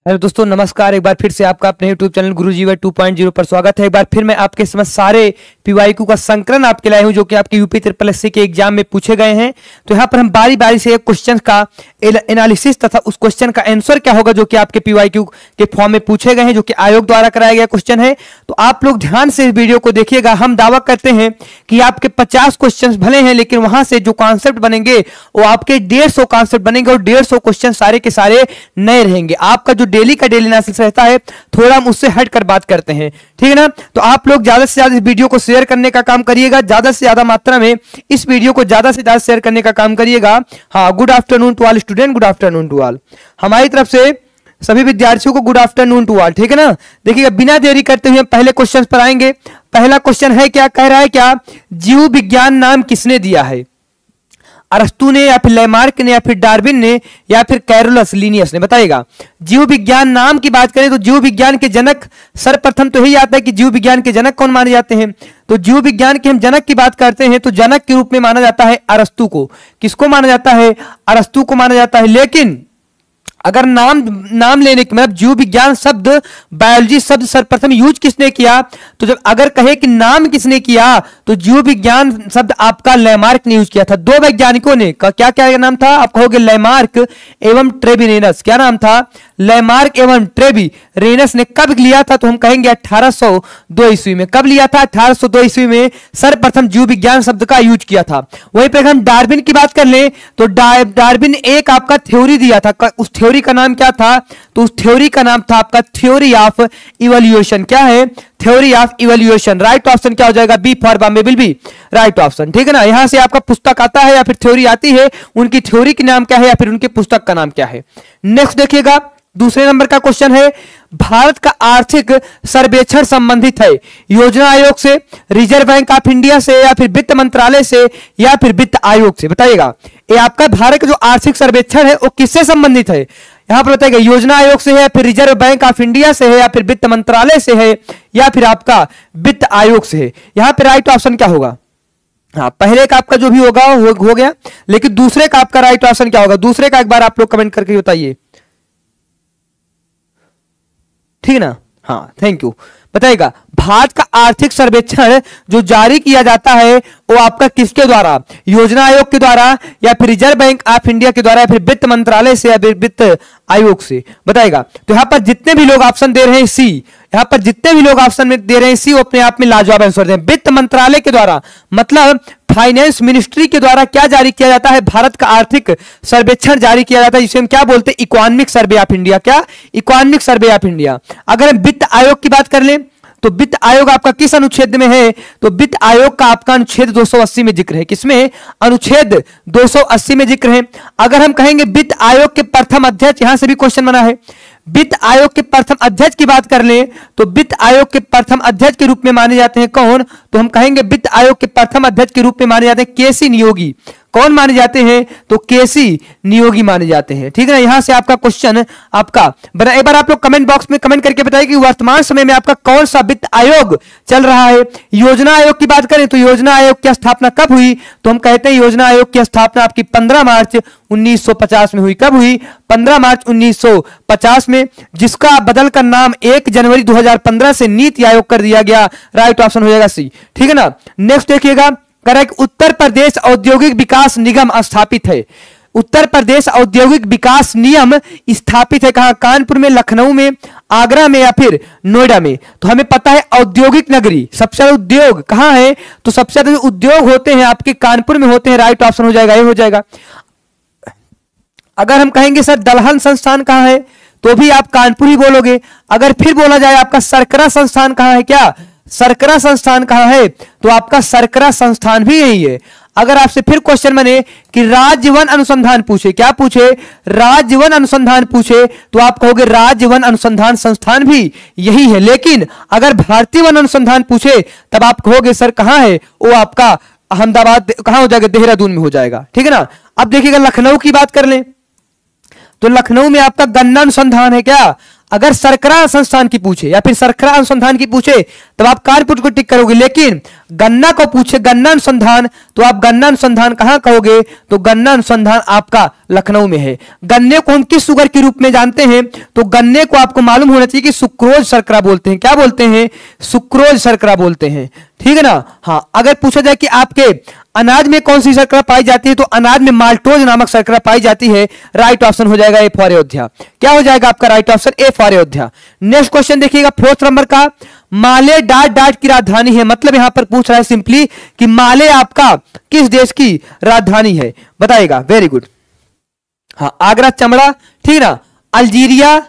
Hello दोस्तों, नमस्कार। एक बार फिर से आपका अपने YouTube चैनल गुरुजीवन 2.0 पर स्वागत है। एक बार फिर मैं आपके समझ सारे पीवाईक्यू का संकलन आपके लाए हूं जो कि आपके यूपी SSC के एग्जाम में पूछे गए हैं। तो यहाँ पर हम बारी बारी से एक क्वेश्चन का एनालिसिस तथा उस क्वेश्चन का आंसर क्या होगा जो कि आपके पीवाईक्यू के फॉर्म में पूछे गए हैं, जो कि आयोग द्वारा कराया गया क्वेश्चन है। तो आप लोग ध्यान से इस वीडियो को देखिएगा। हम दावा करते हैं कि आपके 50 क्वेश्चन भले हैं, लेकिन वहां से जो कॉन्सेप्ट बनेंगे वो आपके 150 कॉन्सेप्ट बनेंगे और 150 क्वेश्चन सारे के सारे नए रहेंगे। आपका जो डेली का डेली एनालिसिस रहता है, थोड़ा हम उससे हटकर बात करते हैं, ठीक है ना। तो आप लोग ज्यादा से ज्यादा इस वीडियो को शेयर करने का काम करिएगा, ज्यादा से ज्यादा मात्रा में इस वीडियो को ज्यादा से ज्यादा शेयर करने का काम करिएगा। हाँ, good afternoon to all student, good afternoon to all. हमारी तरफ से सभी विद्यार्थियों को गुड आफ्टरनून टू ऑल, ठीक है ना। देखिएगा, बिना देरी करते हुए पहले क्वेश्चन पर आएंगे। पहला क्वेश्चन है, क्या कह रहा है, क्या जीव विज्ञान नाम किसने दिया है? अरस्तु ने, या फिर लैमार्क ने, या फिर डार्विन ने, या फिर कैरोलस लिनियस ने? बताइएगा। जीव विज्ञान नाम की बात करें तो जीव विज्ञान के जनक सर्वप्रथम तो यही आता है कि जीव विज्ञान के जनक कौन माने जाते हैं। तो जीव विज्ञान के हम जनक की बात करते हैं तो जनक के रूप में माना जाता है अरस्तु को। किसको माना जाता है? अरस्तु को माना जाता है। लेकिन अगर नाम लेने के मतलब जीव विज्ञान शब्द, बायोलॉजी शब्द सर्वप्रथम यूज किसने किया, तो जब अगर कहे कि नाम किसने किया तो जीव विज्ञान शब्द आपका लैमार्क ने यूज किया था। दो वैज्ञानिकों ने, क्या क्या नाम था? आप कहोगे लैमार्क एवं ट्रेविरेनस। क्या नाम था? लैमार्क एवं ट्रेविरेनस ने कब लिया था? तो हम कहेंगे 1802 ईस्वी में। कब लिया था? 1802 ईस्वी में सर्वप्रथम जीव विज्ञान शब्द का यूज किया था। वहीं पर हम डार्विन की बात कर लें तो डार्विन एक आपका थ्योरी दिया था। उस थ्योरी का नाम क्या था? तो उस थ्योरी का नाम था आपका थ्योरी ऑफ इवोल्यूशन। क्या है? Theory of evolution. Right option क्या हो जाएगा? B for Bombay will be right option, ठीक है ना। यहां से आपका पुस्तक आता है या फिर थ्योरी आती है, उनकी थ्योरी के नाम क्या है या फिर उनके पुस्तक का नाम क्या है। नेक्स्ट देखिएगा, दूसरे नंबर का क्वेश्चन है, भारत का आर्थिक सर्वेक्षण संबंधित है योजना आयोग से, रिजर्व बैंक ऑफ इंडिया से, या फिर वित्त मंत्रालय से, या फिर वित्त आयोग से? बताइएगा। ये आपका भारत का जो आर्थिक सर्वेक्षण है वो किससे संबंधित है? यहां पर बताइएगा, योजना आयोग से है, या फिर रिजर्व बैंक ऑफ इंडिया से है, या फिर वित्त मंत्रालय से है, या फिर आपका वित्त आयोग से है। यहां पर राइट ऑप्शन क्या होगा? हाँ, पहले का आपका जो भी होगा हो गया, लेकिन दूसरे का आपका राइट ऑप्शन क्या होगा? दूसरे का एक बार आप लोग कमेंट करके बताइए, ठीक है ना। हाँ, थैंक यू। बताइएगा, भारत का आर्थिक सर्वेक्षण जो जारी किया जाता है वो आपका किसके द्वारा? योजना आयोग के द्वारा, या फिर रिजर्व बैंक ऑफ इंडिया के द्वारा, या फिर वित्त मंत्रालय से, या फिर वित्त आयोग से? बताइएगा। तो यहां पर जितने भी लोग ऑप्शन दे रहे हैं सी, यहां पर जितने भी लोग ऑप्शन में दे रहे हैं सी, वो अपने आप में लाजवाब आंसर दें। वित्त मंत्रालय के द्वारा मतलब फाइनेंस मिनिस्ट्री के द्वारा क्या जारी किया जाता है? भारत का आर्थिक सर्वेक्षण जारी किया जाता है, जिसे हम क्या बोलते हैं? Economic survey of India. क्या? Economic survey of India. अगर हम वित्त आयोग की बात कर लें तो वित्त आयोग आपका किस अनुच्छेद में है? तो वित्त आयोग का आपका अनुच्छेद 280 में जिक्र है। किसमें? अनुच्छेद 280 में जिक्र है। अगर हम कहेंगे वित्त आयोग के प्रथम अध्यक्ष, यहां से भी क्वेश्चन बना है, वित्त आयोग के प्रथम अध्यक्ष की बात कर लें तो वित्त आयोग के प्रथम अध्यक्ष के रूप में माने जाते हैं कौन? तो हम कहेंगे वित्त आयोग के प्रथम अध्यक्ष के रूप में माने जाते हैं केसी नियोगी। कौन माने जाते हैं? तो केसी नियोगी माने जाते हैं, ठीक है ना। यहां से आपका क्वेश्चन आपका बना। एक बार आप लोग कमेंट बॉक्स में कमेंट करके बताइए कि वर्तमान समय में आपका कौन सा वित्त आयोग चल रहा है। योजना आयोग की बात करें तो योजना आयोग की स्थापना कब हुई? तो हम कहते हैं योजना आयोग की स्थापना आपकी 15 मार्च 1950 में हुई। कब हुई? 15 मार्च 1950 में, जिसका बदलकर नाम 1 जनवरी 2015 से नीति आयोग कर दिया गया। राइट ऑप्शन हो जाएगा सी, ठीक है ना। नेक्स्ट देखिएगा, करेक्ट, उत्तर प्रदेश औद्योगिक विकास निगम स्थापित है। उत्तर प्रदेश औद्योगिक विकास निगम स्थापित है कहां? कानपुर में, लखनऊ में, आगरा में, या फिर नोएडा में? तो हमें पता है औद्योगिक नगरी, सबसे ज्यादा उद्योग कहां है? तो सबसे ज्यादा उद्योग होते हैं आपके कानपुर में होते हैं। राइट ऑप्शन हो जाएगा, ये हो जाएगा। अगर हम कहेंगे सर दलहन संस्थान कहां है, तो भी आप कानपुर ही बोलोगे। अगर फिर बोला जाए आपका सरकरा संस्थान कहां है, क्या सरकरा संस्थान कहां है, तो आपका सरकरा संस्थान भी यही है। अगर आपसे फिर क्वेश्चन बने कि राज्य वन अनुसंधान पूछे, क्या पूछे? राज्य वन अनुसंधान पूछे, तो आप कहोगे राज्य वन अनुसंधान संस्थान भी यही है। लेकिन अगर भारतीय वन अनुसंधान पूछे तब आप कहोगे सर कहां है? वो आपका अहमदाबाद कहां हो जाएगा? देहरादून में हो जाएगा, ठीक है ना। अब देखिएगा, लखनऊ की बात कर लें तो लखनऊ में आपका गन्ना अनुसंधान है। क्या? अगर सरकरा संस्थान की पूछे या फिर सरकरा अनुसंधान की पूछे तब आप कार्यपुट को टिक करोगे। लेकिन गन्ना को पूछे गन्ना अनुसंधान, तो आप गन्ना अनुसंधान कहां कहोगे, तो गन्ना अनुसंधान आपका लखनऊ में है। गन्ने को हम किस शुगर के रूप में जानते हैं, तो गन्ने को आपको मालूम होना चाहिए कि सुक्रोज शर्करा बोलते हैं। क्या बोलते हैं, सुक्रोज शर्करा बोलते हैं, ठीक है ना। हाँ, अगर पूछा जाए कि आपके अनाज में कौन सी शर्करा पाई जाती है, तो अनाज में माल्टोज नामक शर्करा पाई जाती है। राइट ऑप्शन हो जाएगा ए फॉर अयोध्या। क्या हो जाएगा आपका right option, A for Ayodhya. Next question देखिएगा 4th नंबर का, माले डाट डाट की राजधानी है, मतलब यहां पर पूछ रहा है सिंपली कि माले आपका किस देश की राजधानी है, बताइएगा। वेरी गुड, हाँ आगरा चमड़ा, ठीक ना। अल्जीरिया,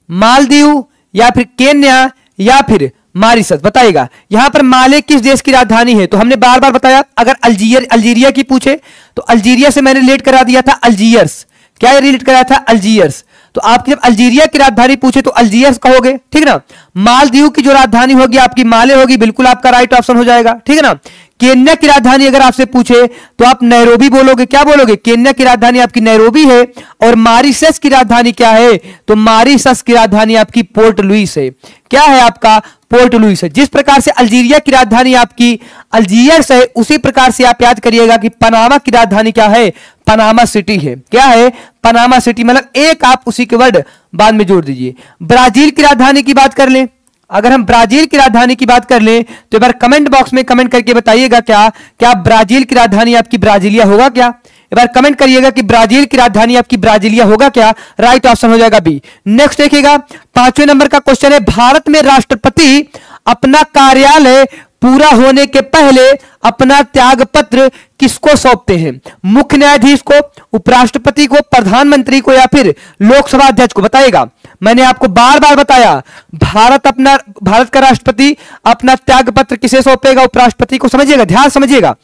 मालदीव या फिर केन्या या फिर मॉरिशस, बताइएगा। यहां पर माले किस देश की राजधानी है, तो हमने बार बार बताया अगर अल्जीरिया की पूछे तो अल्जीरिया से मैंने रिलेट करा दिया था अल्जीयर्स। क्या रिलेट कराया था, अल्जीयर्स। तो आपकी जब अल्जीरिया की राजधानी पूछे तो अल्जीयर्स कहोगे, ठीक ना। मालदीव की जो राजधानी होगी आपकी माले होगी, बिल्कुल आपका राइट ऑप्शन हो जाएगा, ठीक है ना। केन्या की राजधानी अगर आपसे पूछे तो आप नैरोबी बोलोगे। क्या बोलोगे, केन्या की राजधानी आपकी नैरोबी है। और मॉरिशस की राजधानी क्या है, तो मॉरिशस की राजधानी आपकी पोर्ट लुइस है। क्या है आपका, पोर्ट लुइस है। जिस प्रकार से अल्जीरिया की राजधानी आपकी अल्जीयर्स है, उसी प्रकार से आप याद करिएगा कि पनामा की राजधानी क्या है, पनामा सिटी है। क्या है, पनामा सिटी, मतलब एक आप उसी के वर्ड बाद में जोड़ दीजिए। ब्राजील की राजधानी की बात कर लें, अगर हम ब्राजील की राजधानी की बात कर लें तो एक बार कमेंट बॉक्स में कमेंट करके बताइएगा क्या ब्राजील की राजधानी आपकी ब्राजीलिया होगा क्या। एक बार कमेंट करिएगा कि ब्राजील की राजधानी आपकी ब्राजीलिया होगा क्या। राइट ऑप्शन हो जाएगा बी। नेक्स्ट देखिएगा 5वें नंबर का क्वेश्चन है, भारत में राष्ट्रपति अपना कार्यालय पूरा होने के पहले अपना त्याग पत्र किसको सौंपते हैं, मुख्य न्यायाधीश को, उपराष्ट्रपति को, प्रधानमंत्री को या फिर लोकसभा अध्यक्ष को, बताइएगा। मैंने आपको बार बार बताया भारत का राष्ट्रपति अपना त्याग पत्र किसे सौंपेगा, उपराष्ट्रपति को। समझिएगा, ध्यान समझिएगा,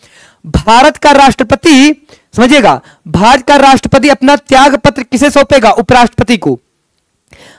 भारत का राष्ट्रपति, समझिएगा, भारत का राष्ट्रपति अपना त्याग पत्र किसे सौंपेगा, उपराष्ट्रपति को।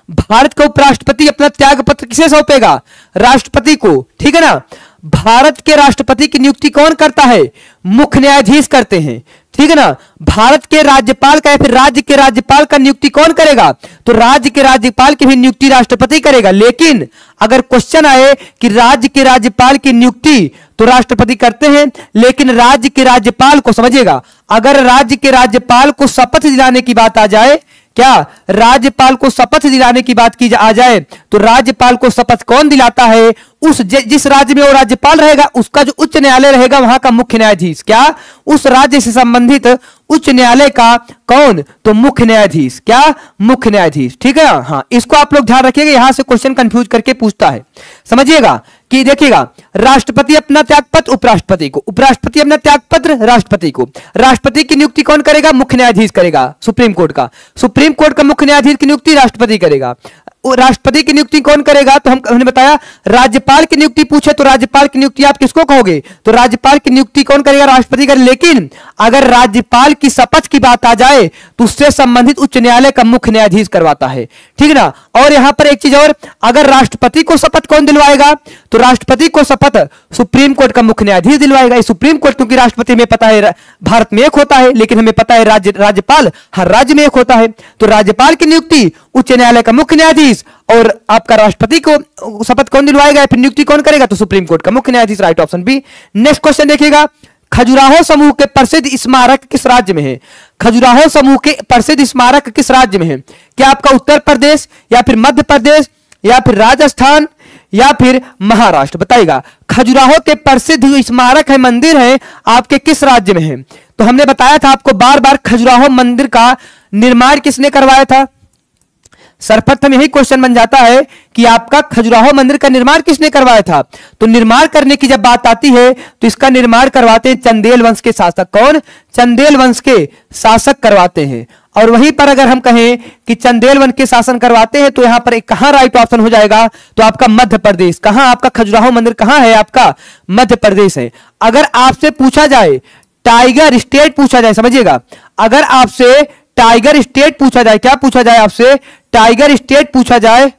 भारत का उपराष्ट्रपति अपना त्याग पत्र किसे सौंपेगा, राष्ट्रपति को, ठीक है ना। भारत के राष्ट्रपति की नियुक्ति कौन करता है, मुख्य न्यायाधीश करते हैं, ठीक है ना। भारत के राज्यपाल का या फिर राज्य के राज्यपाल का नियुक्ति कौन करेगा, तो राज्य के राज्यपाल की भी नियुक्ति राष्ट्रपति करेगा। लेकिन अगर क्वेश्चन आए कि राज्य के राज्यपाल की नियुक्ति तो राष्ट्रपति करते हैं, लेकिन राज्य के राज्यपाल को, समझिएगा, अगर राज्य के राज्यपाल को शपथ दिलाने की बात आ जाए, क्या राज्यपाल को शपथ दिलाने की बात की आ जाए, तो राज्यपाल को शपथ कौन दिलाता है, उस जिस राज्य में वो राज्यपाल रहेगा उसका जो उच्च न्यायालय रहेगा वहां का मुख्य न्यायाधीश। क्या, उस राज्य से संबंधित उच्च न्यायालय का कौन, तो मुख्य न्यायाधीश। क्या, मुख्य न्यायाधीश, ठीक है। हाँ, इसको आप लोग ध्यान रखिएगा, यहां से क्वेश्चन कंफ्यूज करके पूछता है। समझिएगा कि देखिएगा, राष्ट्रपति अपना त्यागपत्र उपराष्ट्रपति को, उपराष्ट्रपति अपना त्यागपत्र राष्ट्रपति को। राष्ट्रपति की नियुक्ति कौन करेगा, मुख्य न्यायाधीश करेगा, सुप्रीम कोर्ट का। सुप्रीम कोर्ट का मुख्य न्यायाधीश की नियुक्ति राष्ट्रपति करेगा। राष्ट्रपति की नियुक्ति कौन करेगा, तो हमने बताया राज्यपाल की नियुक्ति पूछे तो राज्यपाल की नियुक्ति आप किसको कहोगे, तो राज्यपाल की नियुक्ति कौन करेगा, राष्ट्रपति करेगा। लेकिन अगर राज्यपाल की शपथ की बात आ जाए तो उससे संबंधित उच्च न्यायालय का मुख्य न्यायाधीश करवाता है, ठीक है ना। और यहां पर एक चीज और, अगर राष्ट्रपति को शपथ कौन दिलवाएगा, तो राष्ट्रपति को शपथ सुप्रीम कोर्ट का मुख्य न्यायाधीश दिलवाएगा। सुप्रीम कोर्ट, क्योंकि राष्ट्रपति हमें पता है भारत में एक होता है, लेकिन हमें पता है राज्यपाल हर राज्य में एक होता है। तो राज्यपाल की नियुक्ति उच्च न्यायालय का मुख्य न्यायाधीश, और आपका राष्ट्रपति को शपथ कौन दिलवाएगा, फिर नियुक्ति कौन करेगा, तो सुप्रीम कोर्ट का मुख्य न्यायाधीश। Right option B. Next question देखिएगा, खजुराहो समूह के प्रसिद्ध स्मारक किस राज्य में है, खजुराहो समूह के प्रसिद्ध स्मारक किस राज्य में है। क्या आपका उत्तर प्रदेश या फिर मध्य प्रदेश या फिर राजस्थान या फिर महाराष्ट्र, बताइएगा। खजुराहो के प्रसिद्ध स्मारक है, मंदिर है, आपके किस राज्य में है। तो हमने बताया था आपको बार बार, खजुराहो मंदिर का निर्माण किसने करवाया था। सर्वप्रथम यही क्वेश्चन बन जाता है कि आपका खजुराहो मंदिर का निर्माण किसने करवाया था। तो निर्माण करने की जब बात आती है तो इसका निर्माण करवाते हैं चंदेल वंश के शासक। कौन, चंदेल वंश के शासक करवाते हैं। और वहीं पर अगर हम कहें कि चंदेल वंश के शासन करवाते हैं तो यहां पर एक कहां राइट ऑप्शन हो जाएगा, तो आपका मध्य प्रदेश। कहां आपका खजुराहो मंदिर कहां है, आपका मध्य प्रदेश है। अगर आपसे पूछा जाए टाइगर स्टेट पूछा जाए, समझिएगा, अगर आपसे टाइगर स्टेट पूछा जाए, क्या पूछा जाए आपसे, टाइगर स्टेट पूछा जाए,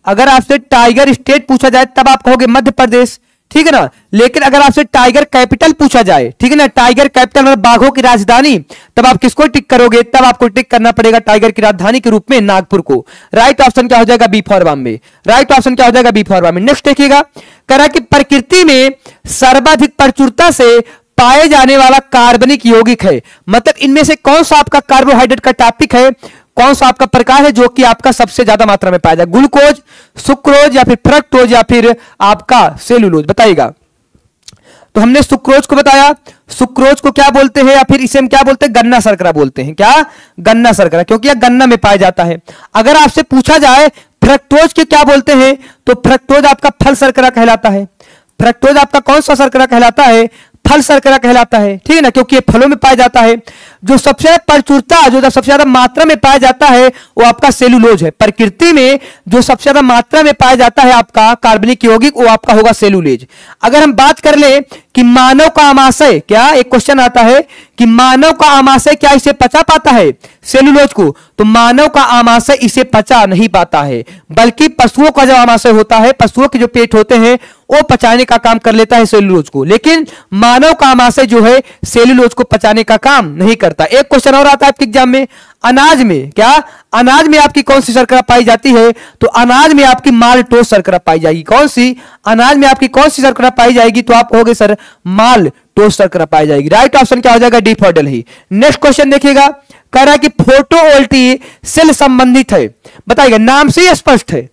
अगर आपसे टाइगर स्टेट पूछा जाए तब आप कहोगे मध्य प्रदेश। ठीक है ना। लेकिन अगर आपसे टाइगर कैपिटल पूछा जाए, ठीक है ना, टाइगर कैपिटल मतलब बाघों की राजधानी, तब आप किसको टिक करोगे? तब आपको टिक करना पड़ेगा टाइगर की राजधानी के रूप में नागपुर को। राइट ऑप्शन क्या हो जाएगा? B for Bombay. Right option क्या हो जाएगा? B for Bombay. नेक्स्ट देखिएगा, कह रहा है कि प्रकृति में सर्वाधिक प्रचुरता से पाए जाने वाला कार्बनिक यौगिक है, मतलब इनमें से कौन सा आपका कार्बोहाइड्रेट का टॉपिक है, कौन सा आपका प्रकार है जो कि आपका सबसे ज्यादा मात्रा में पाया जाए? ग्लूकोज, सुक्रोज या फिर फ्रक्टोज या फिर आपका सेलुलोज? बताइएगा। तो हमने सुक्रोज को बताया, सुक्रोज को क्या बोलते हैं या फिर इसे हम क्या बोलते हैं? गन्ना शर्करा बोलते हैं। क्या? गन्ना शर्करा, क्योंकि यह गन्ना में पाया जाता है। अगर आपसे पूछा जाए फ्रक्टोज के क्या बोलते हैं, तो फ्रक्टोज आपका फल शर्करा कहलाता है। फ्रक्टोज आपका कौन सा शर्करा कहलाता है? फल शर्करा कहलाता है, ठीक है ना, क्योंकि ये फलों में पाया जाता है। जो सबसे ज्यादा प्रचुरता, जो सबसे ज्यादा मात्रा में पाया जाता है वो आपका सेलुलोज है। प्रकृति में जो सबसे ज्यादा मात्रा में पाया जाता है आपका कार्बनिक यौगिक, वो आपका होगा सेलुलोज। अगर हम बात कर ले कि मानव का आमाशय, क्या एक क्वेश्चन आता है कि मानव का आमाशय क्या इसे पचा पाता है सेलुलोज को? तो मानव का आमाशय इसे पचा नहीं पाता है, बल्कि पशुओं का जो आमाशय होता है, पशुओं के जो पेट होते हैं वो पचाने का काम कर लेता है सेलुलोज को, लेकिन मानव का आमाशय जो है सेलुलोज को पचाने का काम नहीं करता। एक क्वेश्चन और आता है आपके एग्जाम में, अनाज में, क्या अनाज में आपकी कौन सी शर्करा पाई जाती है? तो अनाज में आपकी माल्टोज शर्करा पाई जाएगी। कौन सी? अनाज में आपकी कौन सी शर्करा पाई जाएगी? तो आप कहोगे सर माल्टोज शर्करा पाई जाएगी। राइट ऑप्शन क्या हो जाएगा? D for Delhi. Next question देखिएगा, कह रहा है कि फोटोवोल्टिक सेल संबंधित है। बताइएगा, नाम से ही स्पष्ट है,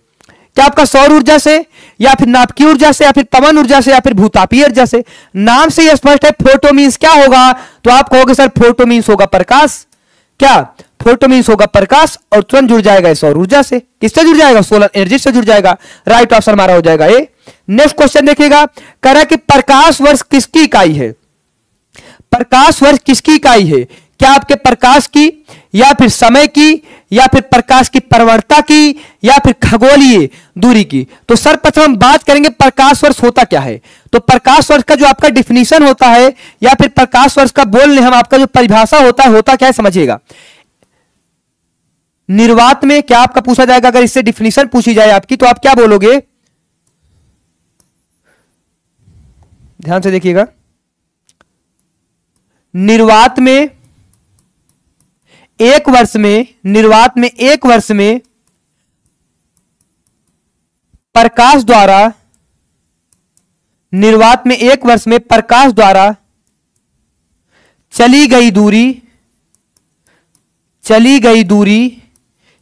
क्या आपका सौर ऊर्जा से या फिर नाभिकीय ऊर्जा से या फिर पवन ऊर्जा से या फिर भूतापीय ऊर्जा से? नाम से ही स्पष्ट है। फोटो मींस क्या होगा? तो आप कहोगे सर फोटो मींस होगा प्रकाश। क्या? फोटो मींस होगा प्रकाश, और तुरंत जुड़ जाएगा सौर ऊर्जा से। किससे जुड़ जाएगा? सोलर एनर्जी से जुड़ जाएगा। राइट ऑप्शन हमारा हो जाएगा ए। नेक्स्ट क्वेश्चन देखिएगा, कह रहा है कि प्रकाश वर्ष किसकी इकाई है? प्रकाश वर्ष किसकी इकाई है? क्या आपके प्रकाश की या फिर समय की या फिर प्रकाश की प्रवणता की या फिर खगोलीय दूरी की? तो सर्वप्रथम हम बात करेंगे प्रकाश वर्ष होता क्या है। तो प्रकाश वर्ष का जो आपका डिफिनीशन होता है या फिर प्रकाश वर्ष का बोलने हम आपका जो परिभाषा होता क्या है समझिएगा। निर्वात में क्या आपका पूछा जाएगा, अगर इससे डिफिनीशन पूछी जाए आपकी, तो आप क्या बोलोगे? ध्यान से देखिएगा, निर्वात में एक वर्ष में, निर्वात में एक वर्ष में प्रकाश द्वारा, निर्वात में एक वर्ष में प्रकाश द्वारा चली गई दूरी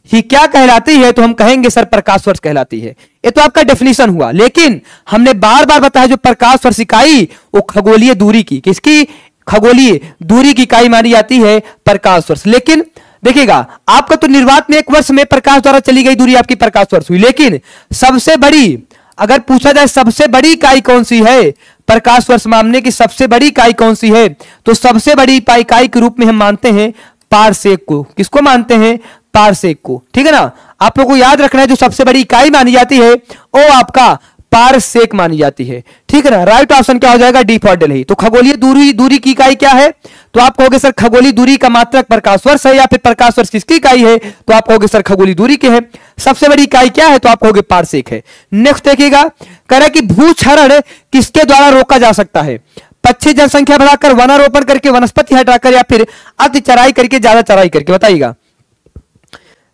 ही क्या कहलाती है? तो हम कहेंगे सर प्रकाश वर्ष कहलाती है। ये तो आपका डेफिनेशन हुआ, लेकिन हमने बार बार बताया जो प्रकाश वर्ष इकाई वो खगोलीय दूरी की, किसकी? खगोलीय दूरी की इकाई मानी जाती है प्रकाश वर्ष। लेकिन देखिएगा, आपका तो निर्वात में एक वर्ष में प्रकाश द्वारा चली गई दूरी आपकी प्रकाश वर्ष हुई, लेकिन सबसे बड़ी, अगर पूछा जाए सबसे बड़ी इकाई कौन सी है प्रकाश वर्ष मापने की, सबसे बड़ी इकाई कौन सी है? तो सबसे बड़ी इकाई के रूप में हम मानते हैं पारसेक को। किसको मानते हैं? पारसेक को, ठीक है ना। आप लोगों को याद रखना है जो सबसे बड़ी इकाई मानी जाती है वो आपका पारसेक मानी जाती है, ठीक है ना। राइट ऑप्शन क्या हो जाएगा? D for Delhi. तो खगोलीय दूरी की इकाई क्या है? तो आप कहोगे सर खगोलीय दूरी का मात्रक प्रकाश वर्ष है, या फिर प्रकाश वर्ष किसकी इकाई है? तो आप कहोगे सर खगोलीय दूरी के है। सबसे बड़ी इकाई क्या है? तो आप कहोगे पारसेक है। नेक्स्ट देखिएगा, कह रहा है कि भूक्षरण किसके द्वारा रोका जा सकता है? पक्षी जनसंख्या बढ़ाकर, वनारोपण करके, वनस्पति हटाकर, या फिर अति चराई करके, ज्यादा चराई करके? बताइएगा।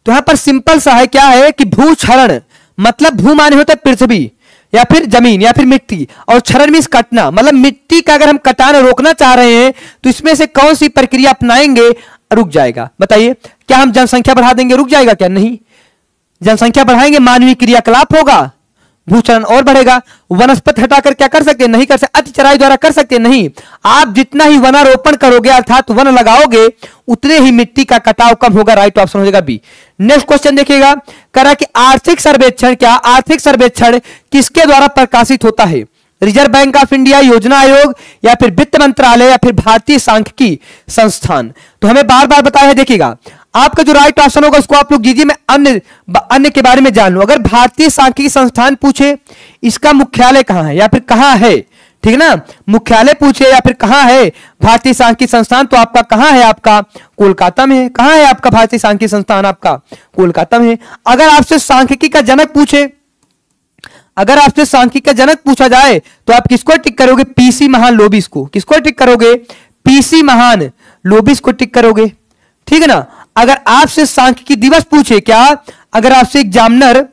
तो यहां पर सिंपल सा है, क्या है कि भूक्षरण मतलब भू माने होता है पृथ्वी या फिर जमीन या फिर मिट्टी, और क्षरण मींस कटना, मतलब मिट्टी का अगर हम कटान रोकना चाह रहे हैं तो इसमें से कौन सी प्रक्रिया अपनाएंगे? रुक जाएगा। बताइए, क्या हम जनसंख्या बढ़ा देंगे रुक जाएगा? क्या नहीं, जनसंख्या बढ़ाएंगे मानवीय क्रियाकलाप होगा, भूक्षरण और बढ़ेगा। वनस्पति हटाकर क्या कर सकते हैं? नहीं कर सकते। अति चराई द्वारा कर सकते हैं? नहीं। आप जितना ही वनारोपण करोगे अर्थात वन लगाओगे उतने ही मिट्टी का कटाव कम होगा। राइट ऑप्शन हो जाएगा बी। नेक्स्ट क्वेश्चन देखिएगा, कह रहा है कि आर्थिक सर्वेक्षण, क्या आर्थिक सर्वेक्षण किसके द्वारा प्रकाशित होता है? रिजर्व बैंक ऑफ इंडिया, योजना आयोग, या फिर वित्त मंत्रालय, या फिर भारतीय सांख्यिकी संस्थान? तो हमें बार बार बताया है। देखिएगा, आपका जो राइट ऑप्शन होगा उसको आप लोग दीजिए, मैं अन्य के बारे में जान लूं। अगर भारतीय सांख्यिकी संस्थान पूछे इसका मुख्यालय कहां है या फिर कहां है, ठीक है ना, मुख्यालय पूछे या फिर कहां है भारतीय सांख्यिकी संस्थान, तो आपका कहां है? आपका कोलकाता में है। कहां है आपका भारतीय सांख्यिकी संस्थान? आपका कोलकाता में है। अगर आपसे सांख्यिकी का जनक पूछे, अगर आपसे सांख्यिकी का जनक पूछा जाए तो आप किसको टिक करोगे? पीसी महान लोबिस को। किसको टिक करोगे? पीसी महान लोबिस को टिक करोगे, ठीक है ना। अगर आपसे सांख्यिकी दिवस पूछे, क्या अगर आपसे एग्जामिनर